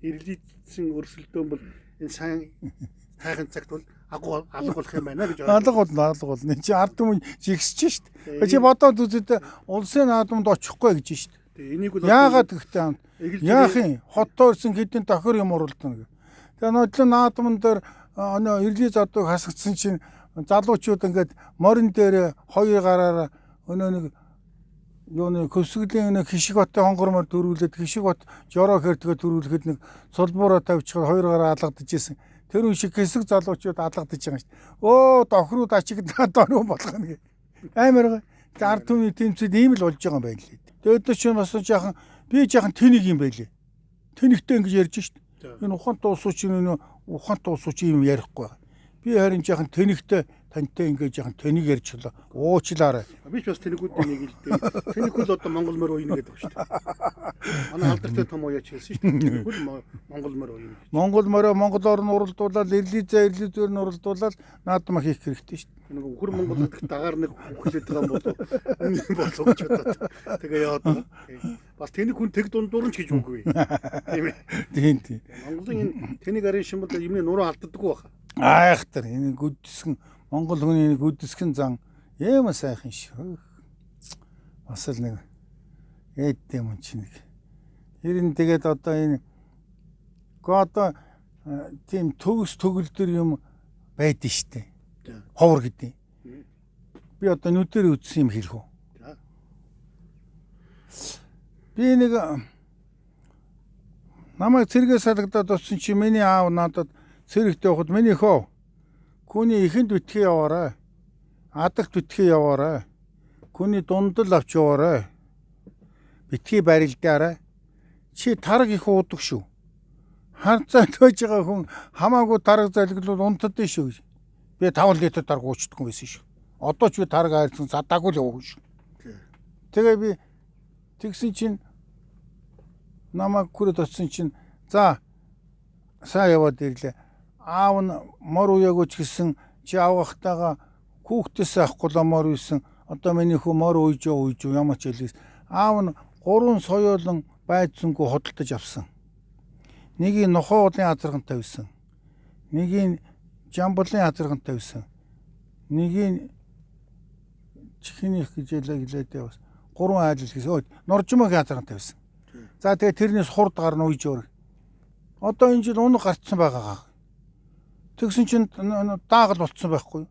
эрлизийн өрсөлдөөн бол энэ сайхан цагт бол алга болох юм байна гэж алга болно. Чи ард түмэн жигсэж шít. Чи бодоод үзээд улсын наадамд очихгүй гэж шít. Энийг бол яагаад гэхдээ яах юм хот тойрсон хэдийн тохир юм уралдана. Тэгээ нодлон наадамн дээр эрлийн задууг хасагдсан чинь залуучууд ингээд морин дээр хоёр гараар өнөө нэг юуны көсгөлийн нэг хишиг хоттой хонгормоор дөрүүлээд хишиг хот жороо хэртэгэ дөрүүлэхэд нэг сулбуураа тавьчихаар хоёр гараа алгадаж исэн. Тэр үн шиг хэсэг залуучууд алгадаж байгаа шүү дээ. Өө дохрууд ачигдаад дөрөв болгоно гэ. Амар гоо. Тэгээ ард түмний тэмцэд ийм л болж байгаа юм байна лээ. Тэгээд ч бас жаахан би жаахан тэнийг юм байлээ. Тэнэгтэй ингэж ярьж шүү дээ. Энэ ухаант уусууч энэ ухаант уусууч юм ярихгүй байгаа. Би харин жаахан тэнэгтэй тантай ингэж жаахан тэнийг ярьчлаа. Уучлаарай. Би ч бас тэнэгүүдийн нэг л дээ. Тэнэгүүд л одоо Монгол мөр уйна гэдэг байна шүү дээ. Манай алдартай том уяач хэлсэн шүү дээ. Тэнэгүүд Монгол мөр уйна. Монгол мөрөө монголоор нь уралдуулаад эрлизээр нь уралдуулаад наадмаа хийх хэрэгтэй шүү дээ. Нэг өхөр Монгол гэдэг дагаар нэг хүлээд байгаа юм болов. Энэ болов гэж бодоод. Тэгээ яваад байгаа. Бас тэнэг хүн тэг дундуур нь ч гэж үгүй. Тийм ээ. Тийм. Монголын энэ тэнэг арын шимбэл юмны нуруу алддаггүй баха. Айхтар энэ гүдсгэн Монгол хүний гүдсгэн зан ийм сайхан шүү. Бас л нэг ээдтэй юм чи нэг. Тэр нь тэгээд одоо энэ одоо тийм төгс төгөлдөр юм байдэн штэ. Ховор гэдэг. Би одоо нүдээр үзсэн юм хэлэх үү? Би нэг намайг цэргээ салгадаад оцсон чи миний аав надад цэрэгт явахад миний хөө Күний ихэнд битгий яваарай. Адагт битгий яваарай. Күний дундал авч яваарай. Битгий барилдаарай. Чи тараг их уудаг шүү. Харцаад байж байгаа хүн хамаагүй тараг залгилуул унтдээ шүү гэж. Би 5 литр тараг уучдаггүй байсан шүү. Одоо ч би тараг хайрцан задаагүй л явах шүү. Тэгээ би тэгсэн чинь намайг хүрээд очсон чинь за сайн яваад ирлээ. Аав нь мор уяагүй ч гэсэн чи авахтайгаа хүүхдээс авахгүй л мор үйсэн. Одоо миний хүү мор уйж ямар ч хэлээс. Аав нь 3 соёолон байцсангүй хөдөлтөж авсан. Нэгийг нохоо уулын азарганд тавьсан. Нэгийг жамбулын азарганд тавьсан. Нэгийг чихнийх гэж хэлээд бас 3 айл гэсэн. Норжмог язгаантай байсан. За тэгээ тэрнээс хурд гарна үйж өөр. Одоо энэ жил унаг гарцсан байгаа. Тэгсэн чинь даагал болцсон байхгүй.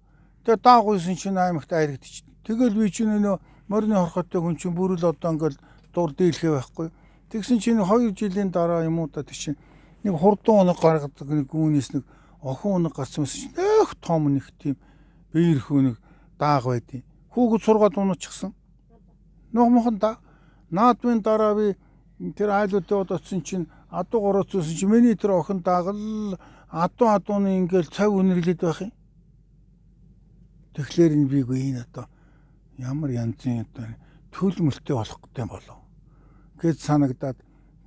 Тэгээ даагүйсэн чинь аймагт айрагдчих. Тэгэл би чинь нөө морины хорхотой хүн чинь бүрэл одоо ингээл дур дийлхээ байхгүй. Тэгсэн чинь 2 жилийн дараа юм уу та тийч нэг хурдан унаг гаргадаг нэг гүүнээс нэг охин унаг гарсан чинь их том нэг тийм биерхүү нэг дааг байдیں۔ Хүүхэд сургаад унаачихсан. Ногмохон да. Наадмын дараа би тэр айлуудад одоцсон чинь адуу гороцсон чинь миний тэр охин даагал адууны ингээл цав үнэрлээд байх юм. Тэгэхээр энэ бигүй энэ одоо ямар янзын одоо төлмөлтэй болох гэдэг болов. Гэт санагдаад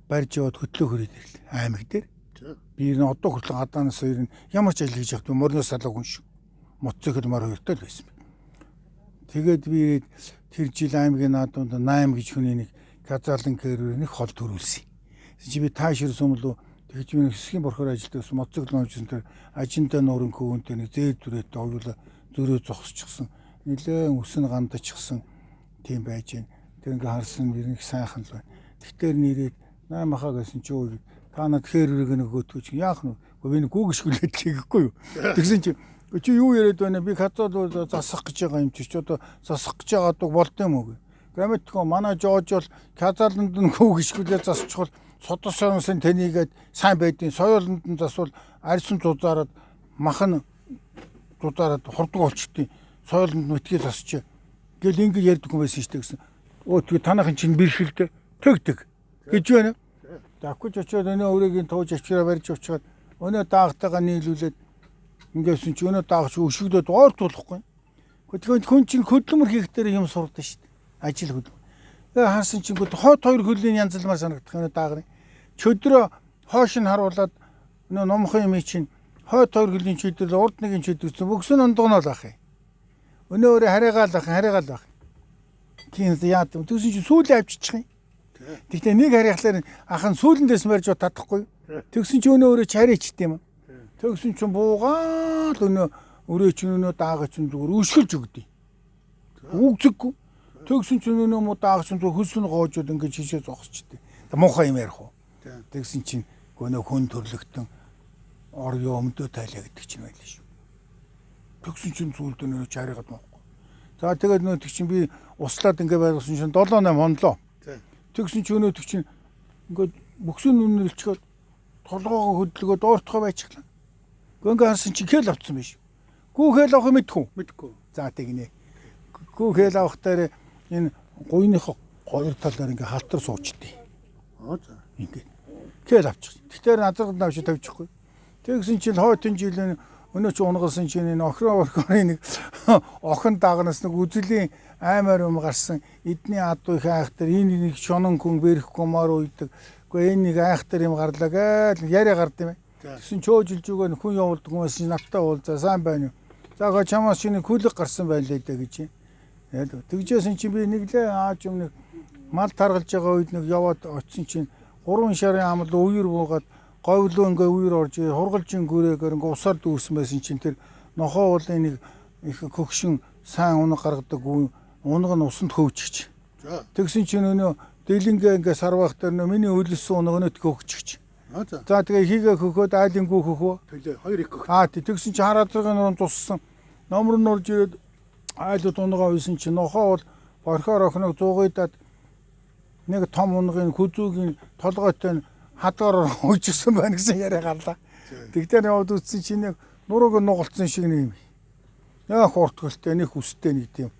барьж яваад хөтлөө хөрөөд ирлээ. Аймаг дээр. Би энэ одоо хүртэл гадаанаас хоёр нь ямар ч ажил хийж явах морноос салаагүй хүн шүү. Моццохол мар хоёртой л байсан. Тэгээд би ирээд тэр жил аймгийн наадуунд 8 гэж хүний нэг газаалан кэрээр нэг хол төрүүлсэн. Чи би таашир сумлуу тэгж би хэсгийн борхоор ажилладаг ус моццохол номжсон тэр ажинда нуурын күүнтэй нэг зээл дүрээтэй оюула зөрөө зогсчихсан. Нилээн өснө гандчихсан тийм байж гэн. Тэр ингээ харсан би нэг сайхан л байна. Тэгтэр нэрээд 8 хаа гэсэн чи өө та над хэрэг нөгөөтгөө чи яах нь вэ? Би нэг гүгшгүүлээд хийхгүй юу. Тэгсэн чи юу яриад байна? Би хацаад засах гэж байгаа юм чи одоо засах гэж байгаадаг болд юм уу? Гэмэтгөө манай жоож бол хязааланд нь гүгшгүүлээд засчихвал содосооноос танийгээд сайн байдیں۔ Соёолонд нь засвал арьсан зузаараад махан зузаараад хурдаг болчтой. Соёолонд мэтгээ засч гэл ингэ ярьдаг юм байсан шүү дээ гэсэн. Өө танахын чинь бэрхэлдэ тэгдэг гэж байна. Давхиж очиод өнөө өөрийн тууж авчираа барьж авчаад өнөө даагтайгаа нийлүүлээд ингэсэн чи өнөө даагч өшөглөөд орд болохгүй. Гэхдээ хүн чинь хөдөлмөр хийхдээ юм сурдаг шүү дээ. Ажил хөдөлмөр. Тэгээ хаасан чинь хот хоёр хөлийн янзлмаар санагдах өнөө даагны. Чөдрөө хоош нь харуулад өнөө номхон юм чинь хот хоёр хөлийн чөдрөл урд нэгэн чөдрсөн бөксөн ондогнол ах юм. Өнөө өөрөө хараагаал байх. Тийм яа гэв. Түсэн чи сүүл авчичих юм. Тэгтээ нэг харьяалаар ахан сүүлэндээс мэрж чадахгүй. Тэгсэн чи өнөө өөрөө чарээчт юм. Тэгсэн чи буугаад өнөө өрөө чи өнөө даагч нь зүгээр өшгөлж өгдөө. Үгзэггүй. Тэгсэн чи өнөө муу даагч нь зүгээр хөлсөнд гоожод ингээд шишээ зогсчихдээ. Муухай юм ярих уу. Тэгсэн чи өнөө хүн төрлөختөн ор юмдөө тайлаа гэдэг чинь байлаа шүү. Тэгсэн чи зүйлд өнөө чараагаад моохгүй. За тэгээд нөө тэг чинь би услаад ингээ байгуулсан чинь 7-8 хонлоо. Тэгсэн чи өнөө тэг чинь ингээд бөксөн үнэлчгээд толгоогоо хөдлөгөө доортгоо байчихлаа. Гönge харсан чи хэл авцсан биш. Гүүхэл авах мэдгүй. За тэгнэ. Гүүхэл авах дээр энэ гуйных хоёр талаар ингээ халтар суучдээ. За ингээ. Хэл авчих. Тэгтэр назаргад навш тавьчихгүй. Тэгсэн чи хойтон жилийн өнөө чи унгалсан чинь энэ охроо нэг охин дагнаас нэг үзлийн аймаар юм гарсан эдний адуу их айхтар энэ нэг шонон хүн бэрэхгүй маар уйдаг. Гэхдээ энэ нэг айхтар юм гарлаа гээл яриа гард юм. Тэгсэн чөөжилж өгөө хүн явуулдаг хүмүүс надтай уулзаа сайн байна уу. За гоо чамаас чи нэг хүлэг гарсан байлээ даа гэж. Тэгжсэн чи би нэглээ ааж юм нэг мал таргалж байгаа үед нэг яваад очисон чинь 3 шарын амал үер буугаад говьлоо ингээ үер орж хургалжин гүрээгээр ингээ усаар дүүрсэн байсан чинь тэр нохоо уулын нэг их хөгшин сайн унаг гаргадаг унаг нь усанд хөвчихч. Тэгсэн чинь өнөө дэлингээ ингээ сарвах дээр миний өлсөн унаг өнөд хөгчихч. За тэгээ хийгээ хөхөөд айлын гүү хөхөө. Тэгээ хоёр их хөх. Тэгсэн чинь хараад зэрэг нур туссан. Номер нь орж ирээд айлууд унагаа үйсэн чинь нохоо бол борхоор охиног зуугайдаад нэг том унагын хүзүүгийн толгойтой хадгаар хойжсэн байна гэсэн яриа гарлаа. Тэгтээ яваад үзсэн чинь нэг нурууг нугалцсан шиг нэг юм. Яа хуртгалтай нэг хүстэй нэг тийм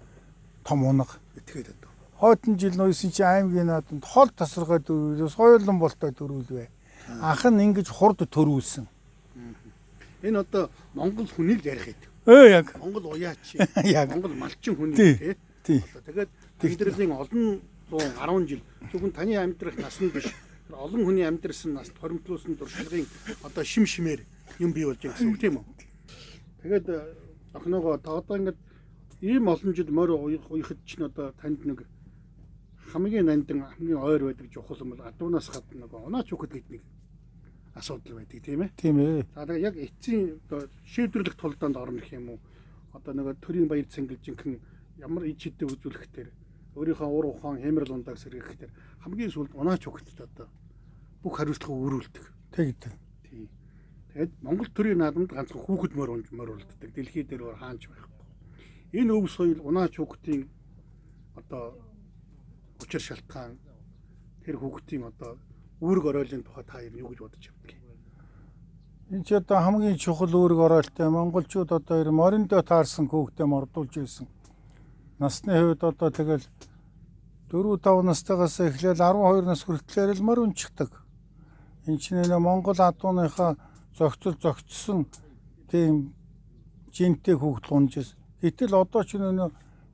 том унаг итгээд байна. Хойтон жил нойсон чинь аймгийн нааданд хол тасаргай дөрвөл соёлон болтой дөрвөлвэ. Анх нь ингэж хурд төрүүлсэн. Энэ одоо Монгол хүний л ярих гэдэг. Яг. Монгол уяач. Монгол малчин хүний тий. Тэгээд тэдний олон 10 жил зөвхөн таны амьдрах насны биш олон хүний амьдрсан нас хоримтлуулсан туршлагын одоо шим шимээр юм бий болж байгаа гэсэн үг тийм үү. Тэгээд охиногоо одоо ингээд ийм олон жил морь уяхад чинь одоо танд нэг хамгийн нандин хамгийн ойр байдаг жухал юм бол адуунаас гадна нэг унаач хөхөд гэдэг нэг асуудал байдаг тийм ээ. Тийм ээ. За тэгээд яг эцсийн одоо шийдвэрлэх тулдаанд орно гэх юм уу. одоо нэг төрийн баяр цэнгэл жинхэнэ ямар ич хэдэ үзүүлэхтэй өөрийнхөө ур ухаан хэмрэл ундаг сэргээхтэй хамгийн сүүлд унаач хөгтөд одоо бүх хариуцлага өрүүлдэг. Тэгдэг. Тийм. Тэгээд Монгол төрийн наадамд ганцхан хүүхэд морь үлддэг. Дэлхий дээр хаанч байхгүй. Энэ өв соёл унаач хүүхдийн одоо учир шалтгаан тэр хүүхдийн одоо үүрэг оройлын тухай та юу гэж бодож байна? Энэ ч одоо хамгийн чухал үүрэг оройлтой монголчууд одоо ер мориндоо таарсан хүүхдээ мордуулж байсан. Насны хувьд одоо тэгэл 4-5 настайгаас эхлээл 12 нас хүртэл л морь унчихдаг. Энэ чинь Монгол адууныхаа зөгцсөн тийм жинтэй хүүхэд унжээс. Гэтэл одоо ч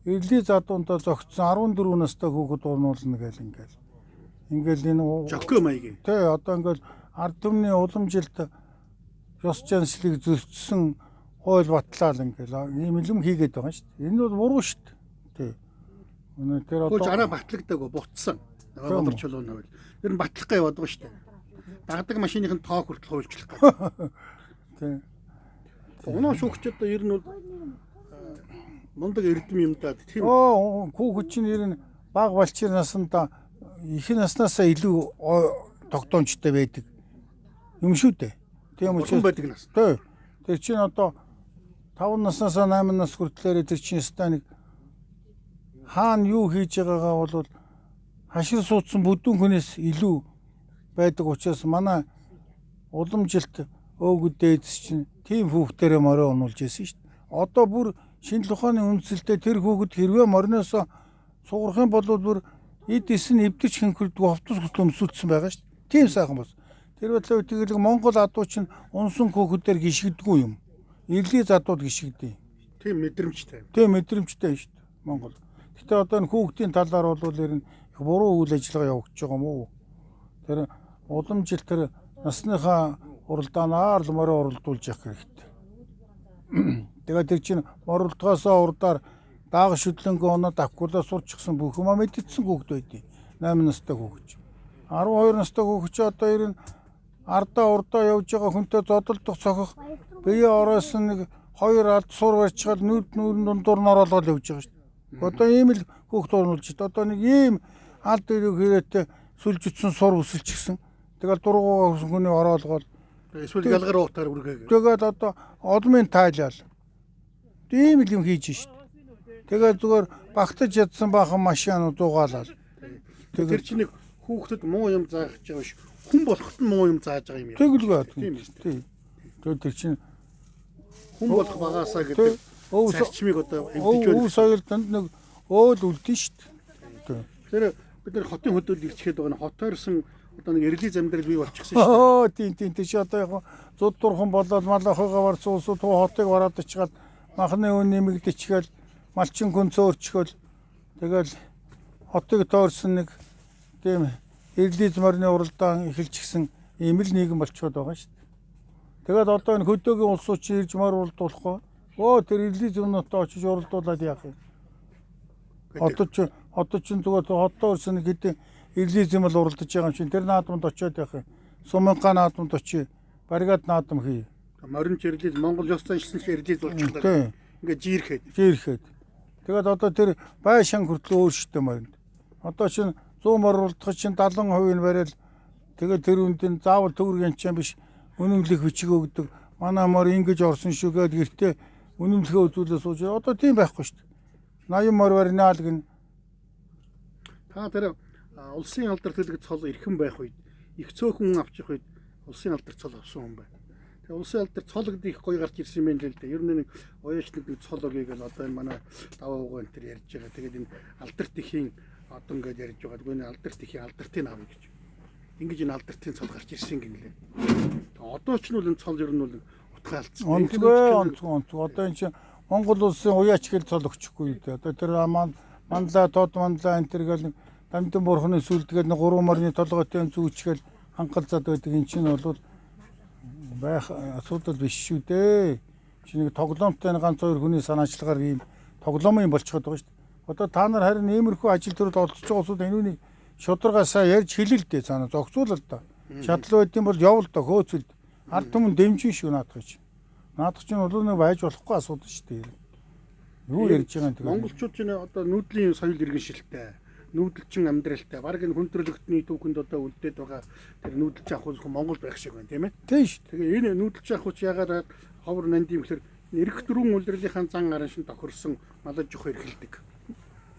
эрлийн задуундаа зөгцсөн 14 настай хүүхэд урнуулна гэл ингээл энэ жокко маягийн. Тий одоо ингээл ард түмний уламжилт ёс заншлыг зөрчсөн хууль батлал ингээл ийм юм хийгээд байгаа шүү дээ. Энэ бол буруу шүү дээ. Тий. Тэр одоо араа батлагдаагүй бутсан. Боловч чулууны хууль. Тэр нь батлах гэж бодгоо шүү дээ. Дагдаг машиныхын тоо хүртэл хуульчлах гэж. Тий. Унаа шүүгч одоо ер нь бол мундаг эрдэм юм даа тийм. Хүүхэд чинь ер нь баг балчир насанда их наснаасаа илүү тогтоомжтой байдаг юм шүү дээ. Тийм учраас байдаг нас. Тий. Тэр чинь одоо 5 наснаас 8 нас хүртлээр тэр чинь ста нэг хаана юу хийж байгаагаа бол хашир суудсан бүдүүн хүнээс илүү байдаг учраас манай уламжилт өөгд дээдс чинь тийм хүүхдэрээ морой унуулж байсан шүү дээ. Одоо бүр шинжлэх ухааны үндсэлтэй тэр хүүхэд хэрвээ мориноос сугарах юм бол бүр эд эсн эвдэж хинхэрдгүй автобус хүртэл өмсүүлсэн байгаа шүү дээ. Тийм сайхан бас. Тэр бодлоо тэгэл Монгол адуу чинь унсан хүүхдээр гიშгдэггүй юм. Ирлийн задууд гიშгдэв. Тийм мэдрэмжтэй. Тийм мэдрэмжтэй шүү дээ Монгол. Гэтэ одоо энэ хүүхдийн талаар бол ер нь их буруу үйл ажиллагаа явагдаж байгаа юм уу? Тэр уламжил тэр насныхаа уралдаанаар л морой уралдуулж явах хэрэгтэй. Тэгээд тэр чинь морилдгоосоо урдаар дааг шүтлэнгээ оноод авкулаа сурчихсан бүх юм мэдсэн хүүхд байдیں۔ 8 настай хүүхд. 12 настай хүүхд ч одоо ер нь ардаа урдаа явж байгаа хүнтэй зодолдох цохох бие ороосон нэг 2 алд сур барьчихад нүүрэн дундуур нь ороод явж байгаа шүү дээ. Одоо ийм л хүүхд орнуулж шүү дээ. Одоо нэг ийм алд ирэх хэрэгтэй сүлжитсэн сур өсөлчихсэн. Тэгэл дургуугаа хүний ороолгоод эсвэл ялгар уутаар үргээгээ. Тэгээд одоо олмын тайлал. Тийм л юм хийж шүү дээ. Тэгээд зүгээр багтаж ядсан баахан машин дуугаалал. Тэр чинь нэг хүүхдэд муу юм заах гэж байгаа ш. Хүн болоход нь муу юм зааж байгаа юм яа. Тэгэлгүй. Тийм шүү дээ. Тэгээд тэр чинь хүн болох багаасаа гэдэг зарчмыг одоо өв соёлд нэг өөл үлдэн шүү дээ. Тэр бид нар хотын хөдөөлд ирчихэд байгаа нь хотоорсон одоо нэг эрлийн замдрал бий болчихсон шүү дээ. Тийм тийш одоо яг зуд дурхан болоод малахыгаа варц уусуу туу хотыг вараад ичгаад махны өн нэмэгдэчгээл малчин хүн цөөрчгөл тэгэл хотыг тоорсон нэг тийм эрлийн морины уралдаан эхэлчихсэн ийм л нийгэм болчиход байгаа шүү дээ. Тэгээд одоо энэ хөдөөгийн улсууд чи ирж морь уралдуулахгүй. Тэр эрлийн зүүнөд очиж уралдуулаад яах юм? Одоо ч зүгээр хотоо өрсөн нэг хэдийн эрлийн зэмэл уралдаж байгаа юм чинь тэр наадамд очиод яах юм? Сумынхаа наадамд очие. Баригад наадам хий. Морин чирлэл Монгол ёс заншлын чирлэл болчихлоо. Ингээ жирэхэд. Тэгээд одоо тэр бай шан хүртэл өөрштэй моринд. Одоо чинь 100 морь уралдах чинь 70% нь барайл. Тэгээд тэр үндийн заавал төгрөгийн чинь биш үнэмлэх бичиг өгдөг. Манай морь ингэж орсон шүү гэд гэртээ үнэмлэхээ үзүүлээ сууж. Одоо тийм байхгүй шүү дээ. 80 морь барина л гин. Та тэр улсын алдар төлөг цол эрхэм байх үед их цөөхөн авчих үед улсын алдар цол авсан хүн байна. Тэгээ улсын алдар цол гэдэг их гоё гарч ирсэн юм л дээ. Ер нь нэг оёочныг нэг цол өгье гэл одоо энэ манай даваа угаа энэ төр ярьж байгаа. Тэгээд энэ алдарт ихийн одоо ингээд ярьж байгаа. Тэгвэл энэ алдарт ихийн алдартыг авъя гэж. Ингэж энэ алдартын цол гарч ирсэн гинлээ. Одоо ч нь бол энэ цол ер нь бол утгаа алдсан. Онцгой. Одоо энэ чинь Монгол улсын уяач гэл цол өгчихгүй дээ. Одоо тэр манлаа тод манлаа энэ төр гэл дамтан бурхны сүлдгээд нэг 3 морины толгойтой зүүчгээл хангалзаад байдаг. Энэ чинь бол байх асуудал биш шүү дээ. Чи нэг тоглоомтой ганц хоёр хүний санаачлагаар ийм тоглоом юм болчиход байгаа шүү дээ. Одоо та нар харин иймэрхүү ажил төрөл олдсож байгаа усуд энүүний шударгаасаа ярьж хэлээ л дээ цаана зогцуул л да. Шатлал байд юм бол явал да хөөцөлд. Ард түмэн дэмжин шүү наадах чинь. Наадах чинь бол нэг байж болохгүй асуудал шүү дээ. Юу ярьж байгаа юм тэгээд. Монголчууд ч одоо нүүдлийн соёл иргэншилтэй, нүүдэлчин амьдралтай, баг энэ хүндрэлтний түүхэнд одоо үлдээд байгаа тэр нүүдэлч ах хүн Монгол байх шиг байна, тийм ээ. Тийм шүү. Тэгээ энэ нүүдэлч ах хүч ягаад ховор нандим гэхээр эрх дөрвөн улирлынхаа зан гаран шин тохирсон малаж жох эрхэлдэг.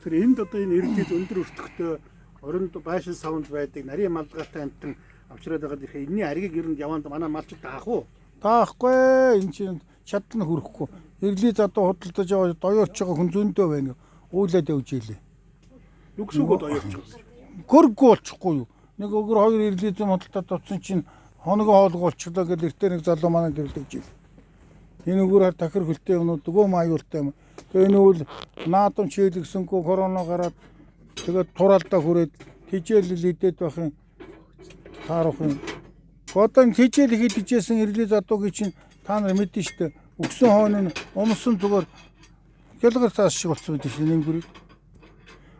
Тэр энд одоо энэ эрдэл өндөр өртөгтэй оронд байшин савнд байдаг нарийн малгайтай амтан авчраад байгаад ирэхэд энэний аргийг ерэнд яванд манай малчд даах уу? Таахгүй энэ чинь чадна хүрэхгүй. Эрлийн задуу худалдаж яваад доёорч байгаа хүн зөндөө байна. Уулаад явж ийлээ. Юу гэсэн үг одоо явчих вэ? Гөргөө болчихгүй юу? Нэг өгөр хоёр эрлийн зам худалдаад тавцсан чинь хоногоо хоолгоо болчихлоо гэдэг эртээ нэг залуу манай дэрлэгж ийл. Энэ өгөр тахир хөлтэй юмнууд өгөө мааюултай юм. Тэгээ энэ үл наадам чийлгсэнгүй корона гараад тэгээд тураалдаа хүрээд хижээлэл идээд байх юм. Таарах юм. Одоо хижээл хийдчихсэн эрлийн задуугийн чинь та нар мэдэн штэ. Өгсөн хойно нь умсан зүгээр гялгар цаас шиг болсон байдаг шин нэнгүрийг.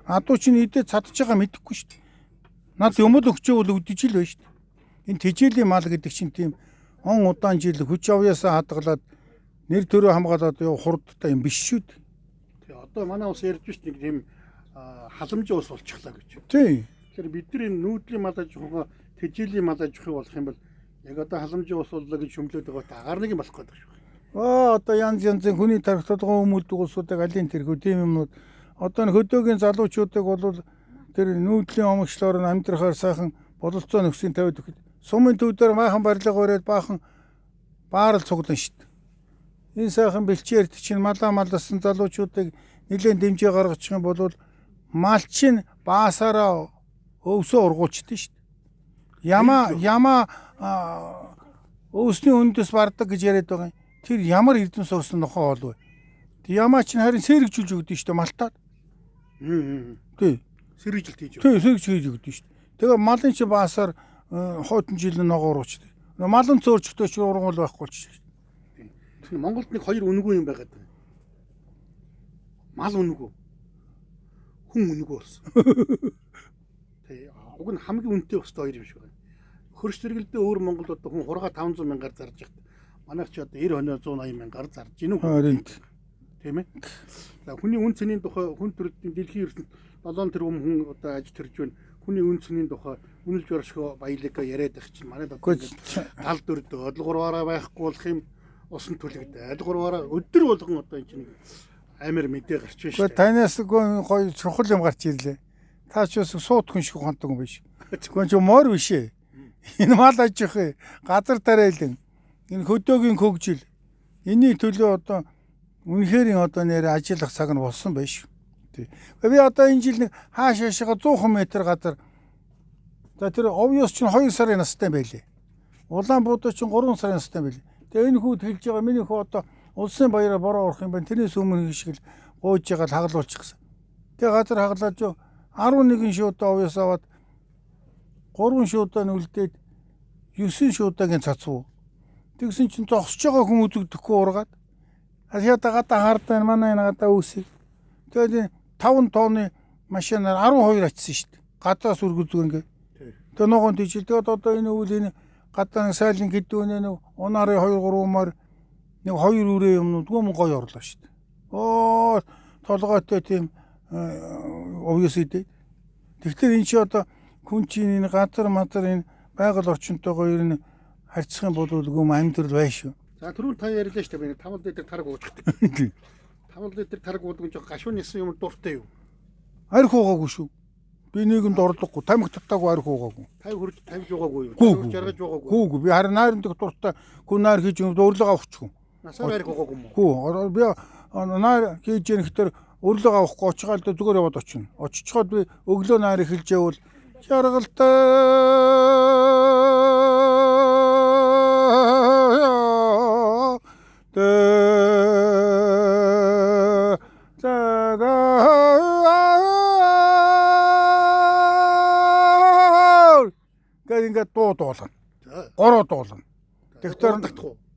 Адуу чинь идээд цадж байгаа мэдэхгүй штэ. Над юмд өгчөөл өгдөж ил байна штэ. Энэ хижээлийн мал гэдэг чинь тийм он удаан жил хүч авьяасаа хадгалаад нэр төрөө хамгаалаад яв хурдтай юм биш шүү дээ. Тэгээ одоо манай ус ярьж шүү дээ тийм халамжийн ус болчихлоо гэж. Тийм. Тэгэхээр бид нар энэ нүүдлийн мал аж ахуйгаа тэжээлийн мал аж ахуй болох юм бол яг одоо халамжийн ус боллоо гэж шүмлээд байгаа агаар нэг юм болох гэдэг шүү. Одоо янзын хүний тархталгаа өмөлдөг улсуудыг алин тэрхүү тийм юмнууд одоо н хөдөөгийн залуучуудыг бол тэр нүүдлийн омогчлоор нь амьдрахаар сайхан бололцоо нөхсийн тавиад өгөх. Сумын төв дээр майхан барилга өрөөд баахан баарал цуглан шít. Энэ сайхан бэлчээрт чинь малласан залуучуудыг нэлээд дэмжээ гаргачих юм бол мал чинь баасаараа өвсөө ургуучдээ шít. Яма өвсний үндэс бардаг гэж яриад байгаа юм. Тэр ямар эрдэнэ сурсан нохоо бол вэ? Тэг ямаа чинь харин сэрэгжүүлж өгдөө шүү дээ малтаад. Тий. Сэрэгжилт хийж өгдөө. Тий, сэрэгж хийж өгдөө шүү дээ. Тэгээ малын чи баасаар хойтон жил ногоор уучдаг. Малын цөөрчгтөө чи ургуул байхгүй ч шүү дээ. Тэгэхээр Монголд нэг хоёр үнэгүй юм байгаад байна. Мал үнэгүй. Хүн үнэгүй болсон. Тий. Уг нь хамгийн үнэтэй өстой хоёр юм шиг байна. Хөрш зэрэгэлдээ өөр Монголд одоо хүн хурга 500 мянгаар зарж явах. Манайх ч одоо 90 180 мянгаар зарж гинүү. Тийм ээ. За хүний үн цэнийн тухай хүн төрөлтийн дэлхийн ертөнд 7 тэрбум хүн одоо аж төрж байна. Хүний үн цэнийн тухай үнэлж оршихоо баялаг яриад их чинь манай тал дөрд одлгураараа байхгүй болох юм усан түлэгд айлгураараа өдөр болгон одоо энэ чинь амар мэдээ гарч байна шүү дээ. Танаас гоё чухал юм гарч ирлээ. Та ч бас суут хүн шиг хондог юм биш. Тэгвэл ч мор биш ээ. Энэ мал аж ахуй газар тариалан энэ хөдөөгийн хөгжил энэний төлөө одоо үнэхээр одоо нэр ажиллах цаг нь болсон байж. Тий. Би одоо энэ жил нэг хааш хаашаа 100 м газар за тэр овёс чинь 2 сарын настай байлээ. Улаанбуудаа чинь 3 сарын настай байлээ. Тэгээ энэ хүүд хэлж байгаа миний хүү одоо улсын баяраа бороо урах юм байна. Тэрнээс өмнө шиг л гойж байгаа хагалуулчих гэсэн. Тэгээ газар хагалаад 11 шуудаа овёс аваад 3 шуудаа нүлдээд 9 шуудагийн цацуу. Тэгсэн чинь зогсож байгаа хүн үзэгдэхгүй ургаад. Хятад гадаа хардаа манай энэ гадаа үүсээ. Тэгээд 5 тонны машинаар 12 очсон шүү дээ. Гадаас үргэлзүүр ингээ. Тэгээ ногоон тийжэл тэгээд одоо энэ үйл энэ гадаа сайлын гэдүүнээ нэг унаарын 2 3 маар нэг 2 үрээ юмнууд гүм гоё орлоо шүү дээ. Оо толгойтой тийм овёс идэ. Тэгэхээр энэ чи одоо хүн чинь энэ газар мазар энэ байгаль орчинтойгоо ер нь харьцах юм бол гүм амьдрал бай шүү. За түрүүн та ярьлаа шүү дээ. 5 литр тараг уучдаг. 5 литр тараг уудаг нь жоо гашуун нисэн юм дуртай юу? Арх уугаагүй шүү. Би нийгэмд орлогогүй, тамхи татаагүй арх уугаагүй. 50 хүрж тавьж байгаагүй юу? Жаргаж байгаагүй. Гүү би харин найрандах дуртай хүн найр хийж өрлөг авахгүй. Насаар арх уугаагүй юм уу? Гүү би найр хийж яхихтэр өрлөг авахгүй очгаал да зүгээр яваад очино. Очичхоод би өглөө найр эхэлж явал жаргалтай ингээд дуулна. Гороо дуулна. Тэгэхээр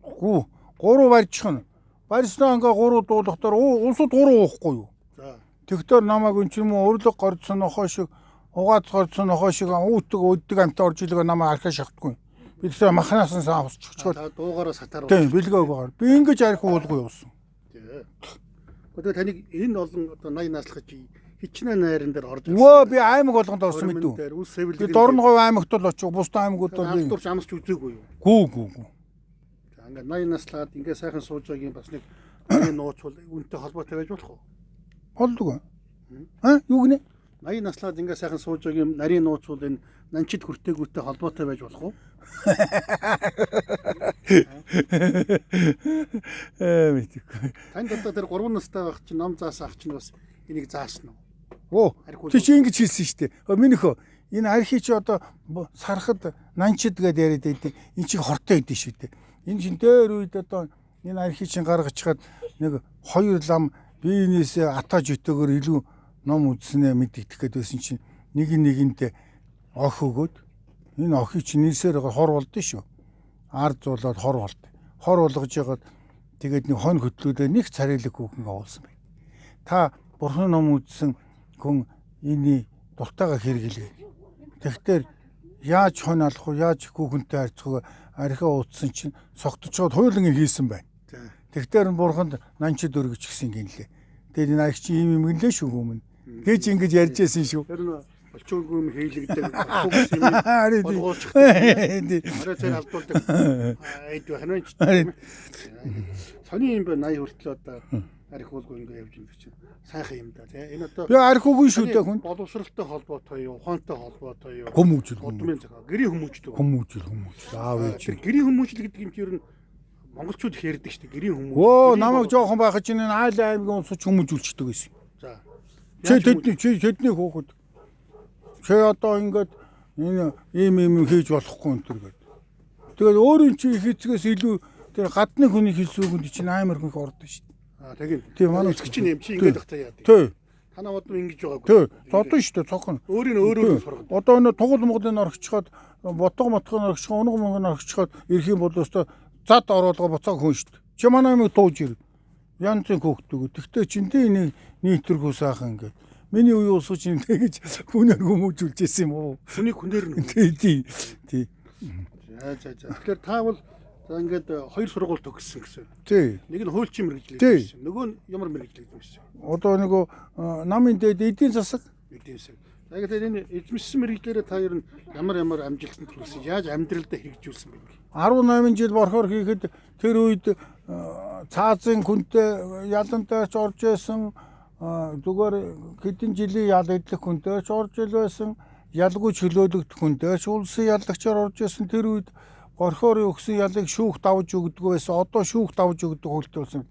гүү 3 барьчихна. Барьснаа ингээ 3 дуулахтаар улсууд 3 уухгүй юу? Тэгэхээр намайг энэ ч юм уу өрлөг гордсон нохоо шиг угааз гордсон нохоо шиг үүтэг өддөг амтаа орж илгээ намайг архаа шахтгүй. Би тэр махнаас нь авч чөчгөө. Дуугаараа сатаар. Тийм бэлгээгөөөр. Би ингэж арх уулгүй явсан. Одоо таныг энэ олон одоо 80 наслах чи хичнээн найран дээр орж Өө би аймаг болгонд орсон мэт үү? Үс сэвэлэг. Би Дорногов аймагт л очих, бусдын аймагуд бол би. Алдурч амсч үзээгүй юу? Гүү. За ингээд 80 наслаад ингээд сайхан сууж байгааг бас нэг энэ нууц бол үнтэй холбоотой байж болох уу? Болдгоо. Юу гинэ? 80 наслаад ингээд сайхан сууж байгааг юм нарийн нууц бол энэ нанчид хүртээгүйтэй холбоотой байж болох уу? Мэдээгүй. Танд одоо тэр 3 настай байх чинь ном заасан ах чинь бас энийг заасан уу? Оо. Чи чи ингэж хэлсэн шүү дээ. Минийхөө энэ архи чи одоо сарахад нанчид гэдээ яриад байдیں۔ Энд чи хортой байдیں шүү дээ. Энэ чин дээр үед одоо энэ архи чин гаргачаад нэг 2 лам биенээсээ атаж өтөөгөр илүү ном үзснээ мэдэгдэх гээд байсан чинь нэгэнтээ ох өгөөд энэ охи чи нийсээр хор болдсон шүү. Ард зулаад хор болд. Хор болгож ягаад тэгээд нэг хон хөтлөөдөө нэг царайлаг хүүхэн авуулсан бай. Та бурхан ном үзсэн хүн энэ дуртайгаа хэрэглэе. Тэгэхээр яаж хон алах вэ? Яаж хүүхэнтэй харьцах вэ? Архиа уудсан чинь согтчоод хуйлан хийсэн байна. Тэгэхээр бурханд нанчид өргөж гисэн гинлээ. Тэгээд энэ архи чи ийм юм гэлээ шүү хүмүүн. Гэж ингэж ярьж байсан шүү. Олчоогүй юм хийлэгдэг фокус юм болгоолчих. Араа цай алдуулдаг. Эд ханаач. Сони юм бэ 80 хүртэл одоо арх уулгүй ингэ явж байгаа чинь сайхан юм да тий. Энэ одоо би арх үгүй шүү дээ хүн. Боловсралтай холбоотой юу, ухаантай холбоотой юу? Хүмүүжил. Удмын цагаа гэрийн хүмүүжил. Хүмүүжил. Аав ээж. Гэрийн хүмүүжил гэдэг юм чи ер нь монголчууд их ярьдаг шүү дээ. Гэрийн хүмүүжил. Оо намайг жоохон байхад чинь энэ айл аймгийн улсууд хүмүүжүүлчихдэг байсан. За. Тэдний хөөхд. Чи одоо ингээд энэ ийм хийж болохгүй энэ төр гэдэг. Тэгээд өөрийн чи их эцгээс илүү тэр гадны хүний хэлсэн үгэнд чинь амар их ордон шүү дээ. Тийм. Тийм манай эцэг чинь юм чи ингээд захтаа яа. Тий. Танаа бод ингэж байгаагүй. Тий. Зодон шүү дээ цохон. Өөрөө сургад. Одоо энэ тугал Монголын орхичхоод ботгон орхичхоо унаг монгон орхичхоод ирэх юм бол өстой зад оруулга буцааг хүн шүү дээ. Чи манай юм дууж ир. Янзын хөөхдөг. Тэгтээ чиндээ энэ нийтрхүү сайхан ингээд. Миний үе уусууч юм тэгэж хүнээр хүмүүжүүлж ирсэн юм уу? Хүнийг хүнээр нь. Тий. За. Тэгэхээр та бол за ингээд 2 сургууль төгссөн гэсэн. Тий. Нэг нь хуульчин мэргэжил гэсэн. Нөгөө нь ямар мэргэжил гэсэн. Одоо нөгөө намын дээд эдийн засаг. Эдийн засаг. За ингээд энэ эзэмшсэн мэргэжлээрээ та ер нь ямар амжилтанд хүрсэн? Яаж амьдралдаа хэрэгжүүлсэн бэ? 18 жил борхоор хийхэд тэр үед цаазын хүнтэй ялантайч орж исэн зүгээр хэдэн жилийн ял идэх хүнтэй ч орж ил байсан. Ялгүй чөлөөлөгдөх хүнтэй ч улсын яллагчаар орж исэн. Тэр үед борхоор өгсөн ялыг шүүх давж өгдөг байсан. Одоо шүүх давж өгдөг хөлтэй болсон.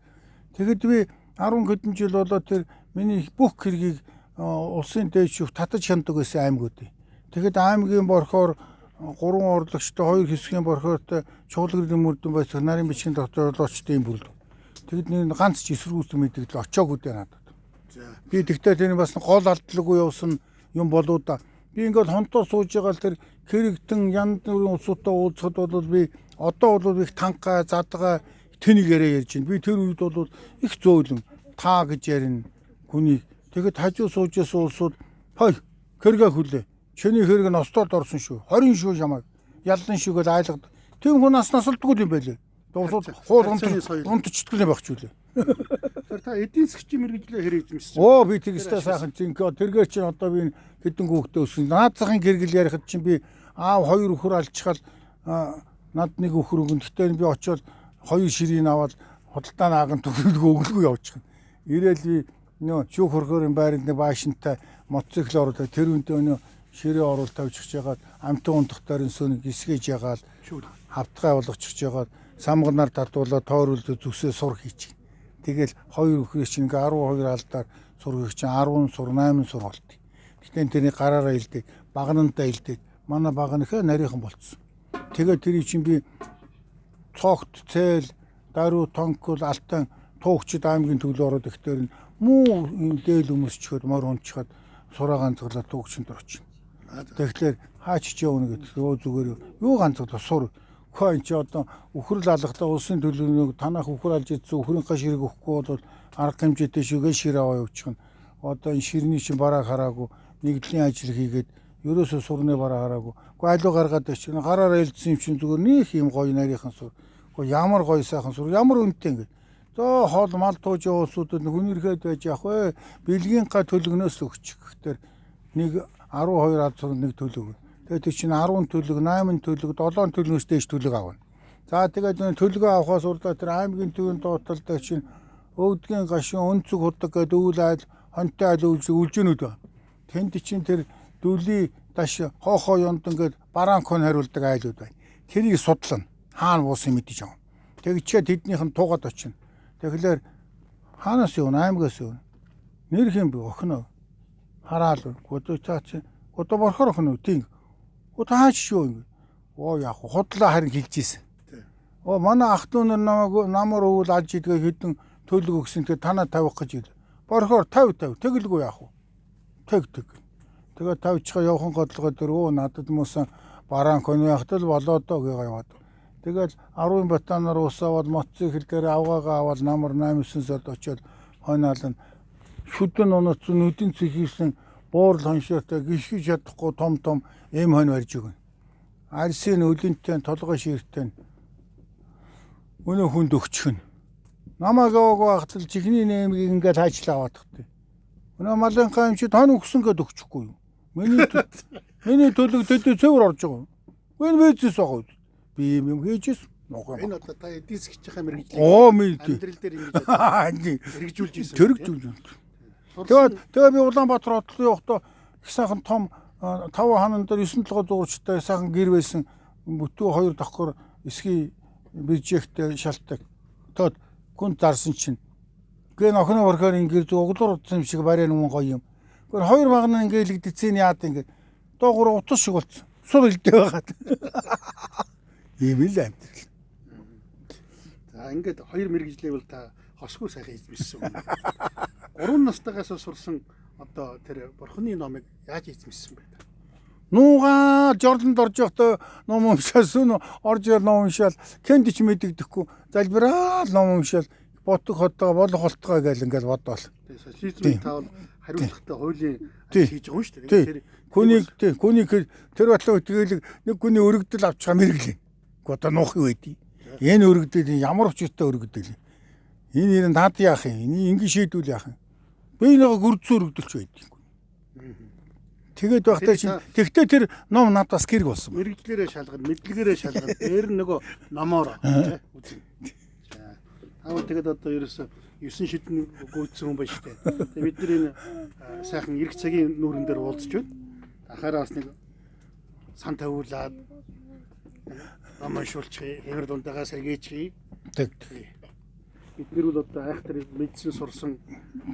Тэгэд би 10 хэдэн жил болоод тэр миний бүх хэргийг улсын дээд шүүх татаж хяндаг байсан аймагуд. Тэгэд аймгийн борхоор 3 орлогчтой 2 хэсгийн борхоортой чуулгарын мөрдөн байсан нарийн бичгийн докторлоочтой юм бүлд. Тэгэд нэг ганц ч эсэргүүцэл мэдээлэл очоогүй дээ надад. Би тэгтээ тэр бас гол алдлаггүй явсан юм болоо да. Би ингээд хонтоо сууж байгаа л тэр Кэрэгтэн янз бүрийн улсуудаа уулзахад бол би одоо бол их танхаа задгаа тэнийг ярьж байна. Би тэр үед бол их зөөлөн та гэж ярина хүний. Тэгэхэд хажуу сууж байсан улсууд хой хэрэг хүлээ. Чиний хэрэг нь остоод орсон шүү. 20 шүү ямаг. Ялдан шүүгээд айлгад. Тэм хүн нас насалдгүй юм байлээ. Улсууд хууль унтчихдаг юм байх ч үлээ. Тэр та эдийн засгийн мэргэжлээ хэрэг эзэмшсэн. Оо би тэгстэй сайхан зинкөө тэргээр чинь одоо би хэдэн хүүхдээ өссөн. Наад захын гэргэл ярихад чинь би аав 2 өхөр алчхаад над нэг өхөр өгөн. Тэгтээ би очиод 2 ширийн аваад худалдаа нааган төгөлгөө өглөө явчихна. Ирээл би нөө шүүх хөрхөрийн байранд нэг баашинтай мотоцикл оруулаад тэр үнтэй нөө ширээ оруулалт тавьчихж ягаад амтан ундах дарын сөнийг гисгэж ягаад хавтгай болгочихж ягаад самганаар татуулаад тойруулж зүсээ сур хийчих. Тэгэл 2 өхрөөс чинь ингээ 12 алдаар сургагч чинь 10 сур 8 сур болт. Гэтэ тэрний гараараа илдэг, багнантаа илдэг. Манай баг нь ихэ нарийнхан болцсон. Тэгээ тэрий чинь би цогт, цээл, даруй, тонкол, алтан, туугчид аймгийн төлөө ороод ихтер нь муу дээл хүмүүс чөхөд мор унчхад сураа ганцглаад туугчинд орчих. Тэгэхээр хаач ч явна гэдэг. Өө зүгээр юу ганцглаа сур. Хөөе чи одоо үхрэл алгахтаа улсын төлөвлөгөөг танах үхэр алж идсэн үхрийн га ширэг өгөхгүй бол арга хэмжээтэй шүгэ шир аваа явуучих нь. Одоо энэ ширний чинь бараа хараагүй нэгдлийн ажил хийгээд ерөөсөө сурны бараа хараагүй. Гэхдээ алуу гаргаад чинь гараараа илдсэн юм чинь зүгээр нэг юм гоё нарийнхан сур. Гэхдээ ямар гоё сайхан сур, ямар үнэтэй ингэ. зөө хоол мал тууж байгаа улсуудад хүнэрхэд байж явах вэ? Бэлгийн га төлгнөөс өгч. Гэхдээ нэг 12 азар нэг төлөг. Тэгээд тэр чинь 10 төлөг, 8 төлөг, 7 төлгнөөс дээш төлөг авна. За тэгээд энэ төлгөө авахаас урдаа тэр аймгийн төвийн дуутталтай чинь өвдгийн гашуун өнцөг худаг гэдэг үйл айл хонтой айл үлжинүүд байна. Тэнд чинь тэр дүлийн даш хоохоо юнд ингээд баранкон хариулдаг айлууд байна. Тэрийг судлана. Хаана буусан мэдэж байгаа. Тэгчээ тэднийх нь туугаад очино. Тэгэхээр хаанаас юу аймагаас юу нэр хэм бэ охиноо хараал гоо цаач гоо борхор охиноо тийм гоо таач шүү ингэ. Оо яг худлаа харин хэлж ийсэн. Оо манай ах дүү намар өвөл алж идгээ хэдэн төлөг өгсөн тэгээ танаа тавих гэж ил. Борхоор 50 тэгэлгүй яах вэ? Тэг. Тэгээ тавьчихаа явхан годлогоо дөрөө надад муусан бараан коньяктал болоод гээ яваад. Тэгэл 10 батанаар усавал мотоцикл дээр авгаагаа аваад намар 8-9 сард очиод хойноолн шүдэн онооц нүдэн цэхийсэн буурал хоншоотой гიშгэж чадахгүй том эм хонь барьж өгнө. Арсын өлөнтэй толгой ширттэй өнөө хүнд өгчихнө. Намайг аваагүй хатал чихний нэмгийг ингээд хайчлаа аваад тахтай. Өнөө малынхаа юм чи тань өгсөн гэд өгчихгүй юу? Миний төлөг төдөө цэвэр орж байгаа. Энэ мэдээс байгаа. Би юм хийжээс ногоо. Энэ одоо та эдис гэж байгаа мэрэгжил. Амьдрал дээр ингэж хэрэгжүүлж ийсэн. Хэрэгжүүлж байна. Тэгээд би Улаанбаатар хотод явахдаа их сайхан том 5 ханан дээр 9 толгой зурчтай сайхан гэр байсан бүтүү 2 давхар эсхий бижэхтэй шалтдаг. Тод гүн дарсан чинь гэн охины борхоор ингэж углуур утсан юм шиг барийн юм гоё юм. Гэхдээ 2 магнаа ингэ лэгдэцэн яад ингэ доогуур утас шиг болцсон. Сул илдээ байгаад. Ийм л амьдрал. За ингээд 2 мэрэгжлээ бол та хосгүй сайхан эзэмшсэн юм. 3 настайгаас сурсан одоо тэр бурхны номыг яаж эзэмшсэн бэ? Нуугаа Жорданд орж явахдаа ном уншаал сүн орж ирэл ном уншаал кэнд ч мэдэгдэхгүй залбираа ном уншаал ботог хотоо болох холтгоо гэл ингээд бодоол. Социализмын таав хариуцлагатай хуулийн хийж байгаа юм шүү дээ. Хүнийг тэр батлаа үтгэлэг нэг хүний өргөдөл авчихаа мэрэглээ. Одоо нуух юу байдیں۔ Энэ өргөдөл ямар учиртай өргөдөл. Энэ над яах юм? Ингээ шийдвэл яах юм? Би нэг гүрдсэн өргөдөлч байдیں۔ Тэгээд багтаа чинь тэгтээ тэр ном надаас гэрэг болсон. Мэргэжлэрээ шалгана, мэдлэгээрээ шалгана. Дээр нөгөө номоор үзэн. За. Аваа тэгээд одоо ерөөсө 9 шидэн гүйцсэн хүн байна шүү дээ. Тэгээд бид нар энэ сайхан эрх цагийн нүүрэн дээр уулзч байна. Ахаараа бас нэг сан тавиулаад ном шуулчих, хэмэр дундаагаа сэргээчих. Тэг. Бид нар бол одоо айхтар мэдсэн сурсан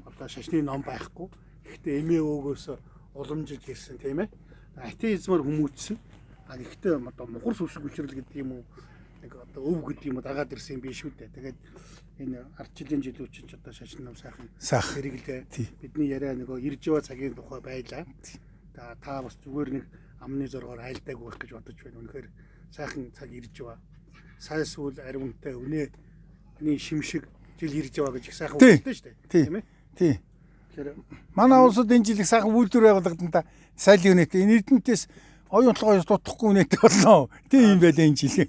одоо шашны ном байхгүй. Гэхдээ эмээ өвгөөс уламжилж ирсэн тийм ээ. Атеизмаар хүмүүжсэн. Гэхдээ одоо мухар сүсэг хүчрэл гэдэг юм уу нэг одоо өв гэдэг юм уу дагаад ирсэн биш үү дээ. Тэгээд энэ ардчлалын жилүүч ч одоо шашин ном сайхан хэрэглээ. Бидний яриа нөгөө ирж байгаа цагийн тухай байлаа. Та бас зүгээр нэг амны зоргоор айлдаг байх гэж бодож байна. Үнэхээр сайхан цаг ирж байгаа. Сайн сүүл ариунтай өнөөний шимшиг жил ирж байгаа гэж их сайхан үздэг шүү дээ. Тийм ээ. Тийм. Манай улсад энэ жилиг сайхан үйлдвэр байгуулагдана та сайлын үнэтэй энэ эрдэнтээс оюун толгойс дутахгүй үнэтэй болноо. Тийм юм байлаа энэ жил.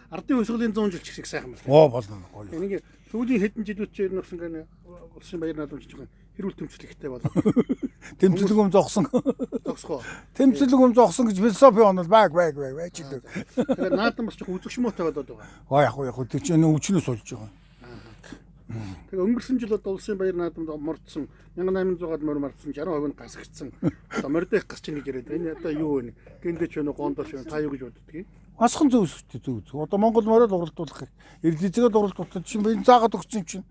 Ардын өсгөлийн 100 жил ч их сайхан байна. Болно. Энийг сүүлийн хэдэн жилүүд ч ер нь болсон гэнэ улсын баяр наадамч жоохон хэрүүл тэмцэлэгтэй болоо. Тэмцэлэг юм зогсон. Зогсгоо. Тэмцэлэг юм зогсон гэж философи онол баг ч гэдэг. Тэгэхээр наадам бас жоохон үзэгшмөөтэй болоод Яг байгаа. тэр чинь өвчнөөс болж байгаа. Тэгээ өнгөрсөн жил одоо улсын баяр наадамд мордсон 1800-аад морь мартсан 60% нь гасгдсан. Одоо мордох гас чинь гэж яриад. Энэ одоо юу вэ? Гэндэч вэ, гондоч вэ? Та юу гэж боддгийг? Асхан зөв шүү. Одоо Монгол морийг уралдуулах. Ирлизэгээ уралдуулах чинь би заагаад өгсөн чинь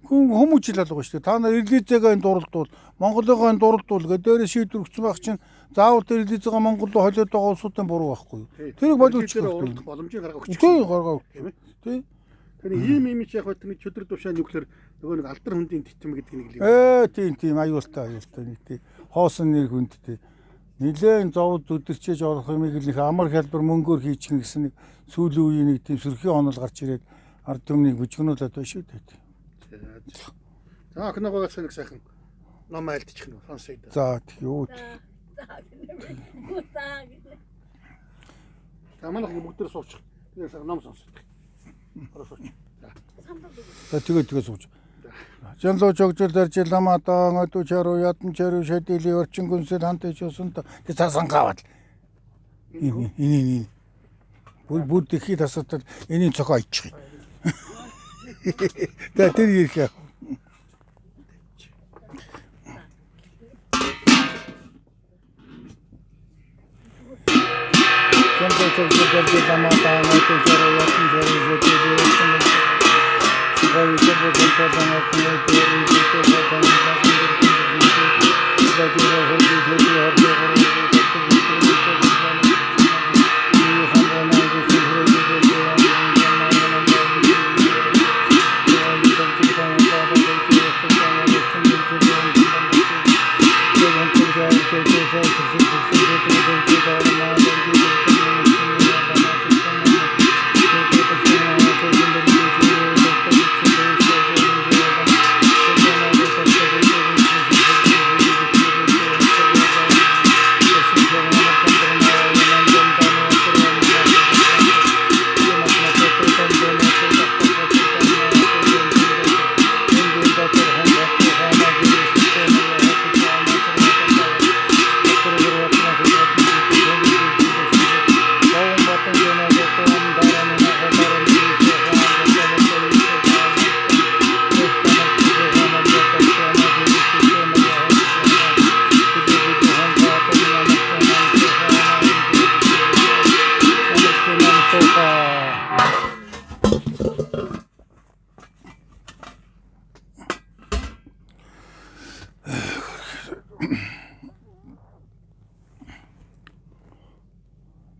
хүмүүжил алга шүү дээ. Та нар ирлизэгээ энд уралдуул, Монголыгоо энд уралдуул гэдэг дээрээ шийдвэр өгсөн байх чинь заавал ирлизэгээ Монгол руу холиод байгаа улсуудын буруу байхгүй юу? Тэрийг боловч боломжийг гаргах өгч. Тийм. Тэгэхээр ийм ч яг нэг чөдөр тушаа нөхлөр нөгөө нэг алдар хөндийн титэм гэдэг нэг л. Тийм аюултай нэг тийм хоосон нэр хүнд тийм нилээн зов зүдэрчээж орох юмыг л их амар хялбар мөнгөөр хийчихнэ гэсэн нэг сүүлийн үеийн нэг тийм сөрхий онол гарч ирээд ард түмнийг бүжгнүүлээд байна шүү дээ. За охиногоогоос нэг сайхан ном айлтчих нь сонсоё. За юу. За манайх бүгд төр суучих. Тэгээ сайхан ном сонсох. За тэгээ сууж. Жанлуу жогжол дарж ламатаа ngadu чаруу ятан чаруу шатили орчин гүнсэл хантай ч усан та цасан гавал. Энэ бүр дэлхийд тасатал энийг цохоо иччих. За тэр ирэх. Жанлуу жогжол дарж ламатаа ngadu чаруу ятан чаруу шатили орчин гүнсэл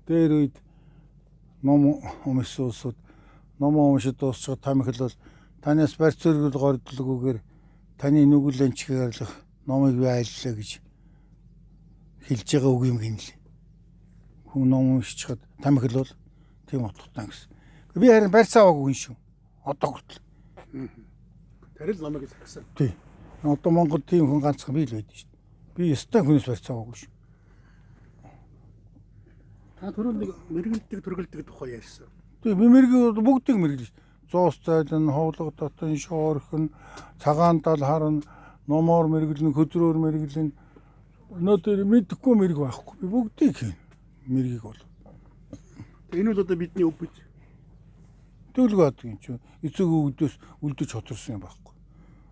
дээр үед ном өмсөсөд ном уншиж дуусчихад тамхил бол танаас барь цэргэл гордлоггүйгээр таны нүгэл анчгаарлах номыг би айллаа гэж хэлж байгаа үг юм гинэ л. Хүн ном уншчихад тамхил бол тийм утгатай гэсэн. Би харин барь цааваагүй шүү. Одоо хүртэл. Тэр л номыг загсан. Тий. Одоо Монгол тийм хүн ганцхан би л байдаг шүү. Би өстой хүнээс барь цааваагүй шүү. Та түрүүн нэг мэргэлдэг тухай ярьсан. Тэгээ би мэрэг бүгдийг мэргэлж шүү. Зоос зайлан, ховлого дотон, шоорхон, цагаан дал харна, номоор мэргэлэн, хөдрөөр мэргэлэн. Өнөөдөр мэдэхгүй мэрэг байхгүй. Би бүгдийг хийн. Мэрэгийг бол. Энэ бол одоо бидний өв биз. Төлөв ад юм чи. Эцэг өвдөөс үлдэж хоторсон юм байхгүй.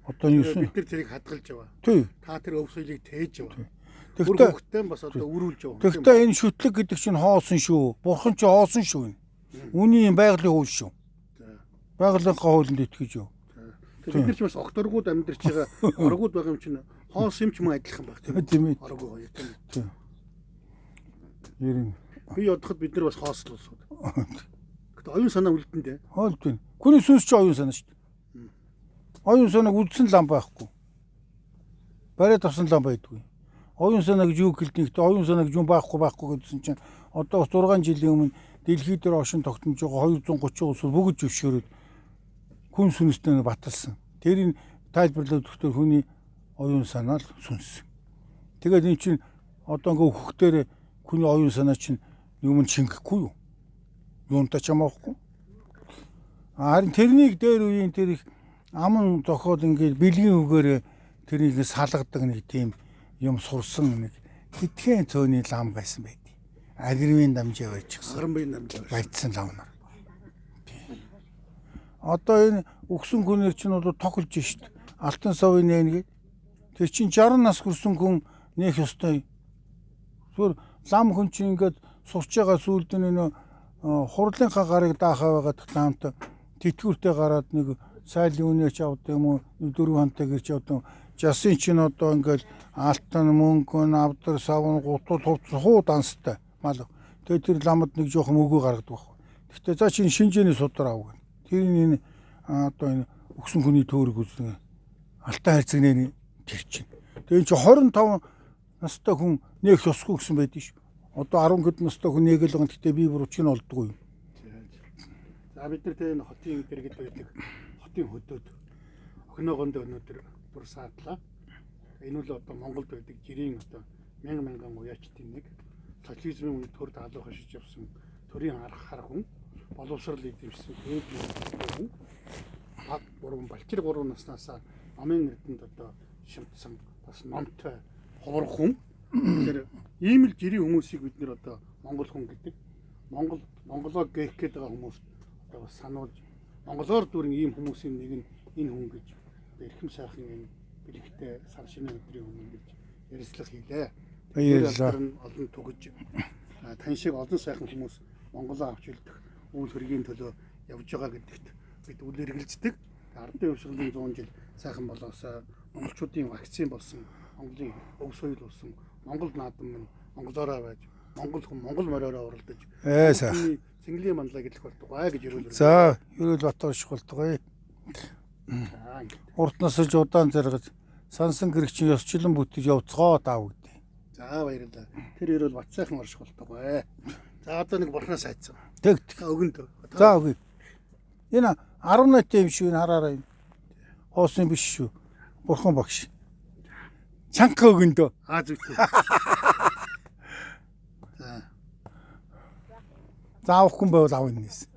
Одоо юу юм? Бид нар тэрийг хадгалж яваа. Тий. Та тэр өв соёлыг тээж яваа. Тэгтээ хөхтэй бас одоо өрүүлж яваа. Тэгтээ энэ шүтлэг гэдэг чинь хоосон шүү. Бурхан чи хоосон шүү. Үүний байгалийн хууль шүү. Байгалийн хуулинд итгэж юу. Бид нар ч бас огторгууд амьдарч байгаа оргууд байгаа юм чинь хоос юм ч мөн адилхан баг тийм ээ. Оргуу хоёр тийм. Тийм. Ерэн. Би одоход бид нар бас хоослол сууд. Гэтэ оюун санаа үлдэндээ. Хоолт байна. Хүний сүнс чи оюун санаа шүү дээ. Оюун санааг үдсэн лам байхгүй. Бариад авсан лам байдгүй. Оюун санаа гэж юу хэлдэг вэ? Оюун санаа гэж юм байхгүй гэдсэн чинь одоо 6 жилийн өмнө дэлхий дээр ошин тогтнож байгаа 230 улс бүгд зөвшөөрөөд хүн сүнстэй баталсан. Тэрийг тайлбарлаад өгөхдөө хүний оюун санаа л сүнс. Тэгээд эн чинь одоо ингээ хөхтөр хүний оюун санаа чинь юм чингэхгүй юу? Юунтай ч амаахгүй. Харин тэрнийг дээр үеийн тэр их аман зохиол ингээ бэлгийн үгээр тэрийг салгадаг нэг тийм юм сурсан нэг хитгэн цөөний лам байсан байд. Агривын дамжаа байчихсан. Харанбын дамжаа байцсан лам нар. Одоо энэ өгсөн хүнээр чинь одоо тоглож шít. Алтан совын нэгээд тэр чинь 60 нас хүрсэн хүн нээх ёстой. Зүгээр лам хүн чинь ингээд сурч байгаа сүлд нь хурлынхаа гарыг даахаа байгаад таамт тэтгэвртэй гараад нэг сайлын үнэч авдаг юм уу 4 хантай гэрч авдаг. Жасын чинь одоо ингээд алтан мөнгө авдар савн гутал хувцас хуу данстай мал. Тэгээ тэр ламд нэг жоохон мөгөө гаргадаг байхгүй. Гэхдээ за чинь шинжээний судар аав. Тэр энэ одоо энэ өгсөн хүний төөрөг үздэг. Алтан хайрцагнээ тэр чинь. Тэгээ чи 25 настай хүн нээх ёсгүй гэсэн байдаг шүү. Одоо 10 хэд настай хүн нээгэл байгаа. Гэхдээ би бүр уучиг нь олдгүй юм. За бид нар тэр хотын дэргэд байдаг. Хотын хөдөөд охиноогонд өнөөдөр бүр саадлаа. Энэ бол одоо Монголд байдаг жирийн одоо мянган уяачдын нэг социализмын үед төр даалгавар шиж явсан төрийн арга хар хүн боловсрал эзэмшсэн хүн баг 3 балчир 3 наснаас номын эрдэнэд одоо шимтсэн бас номтой ховор хүн. Тэгэхээр ийм л жирийн хүмүүсийг бид нэр одоо монгол хүн гэдэг. Монголоо гээх гээд байгаа хүмүүс одоо бас сануулж монголоор дүүрэн ийм хүмүүсийн нэг нь энэ хүн гэж эрхэм сайхан энэ бэлэгтэй сар шинэ өдрийн хүн гэж ярилцлага хийлээ. Баярлалаа. Олон түгэж тань шиг олон сайхан хүмүүс Монголоо авч үлдэх үйл хэргийн төлөө явж байгаа гэдэгт бид үл эргэлздэг. Ардын хувьсгалын 100 жил сайхан болоосоо монголчуудын вакцин болсон, Монголын өв соёл болсон, Монгол наадам минь монголоороо байж, монгол хүн монгол мориороо уралдаж сайхан. Цэнгэлийн манлаа гэдэх болтугай гэж ерөөл. За, ерөөл Батбар шиг болтугай. За ингэ. Урт насаж удаан заргаж сансан гэрэгчин ёсчлон бүтэж явцгоо даав гэдэг. За баярлалаа. Тэр ерөөл бат сайхан орших болтугай. За одоо нэг бурхнаас айцсан. Тэгт. Өгөнд. За үгүй. Энэ 18 юм шиг хараарай. Хоосон биш шүү. Бурхан багш. Чанга өгөндөө. Зүйтэй. За. За авахгүй байвал авах нээс.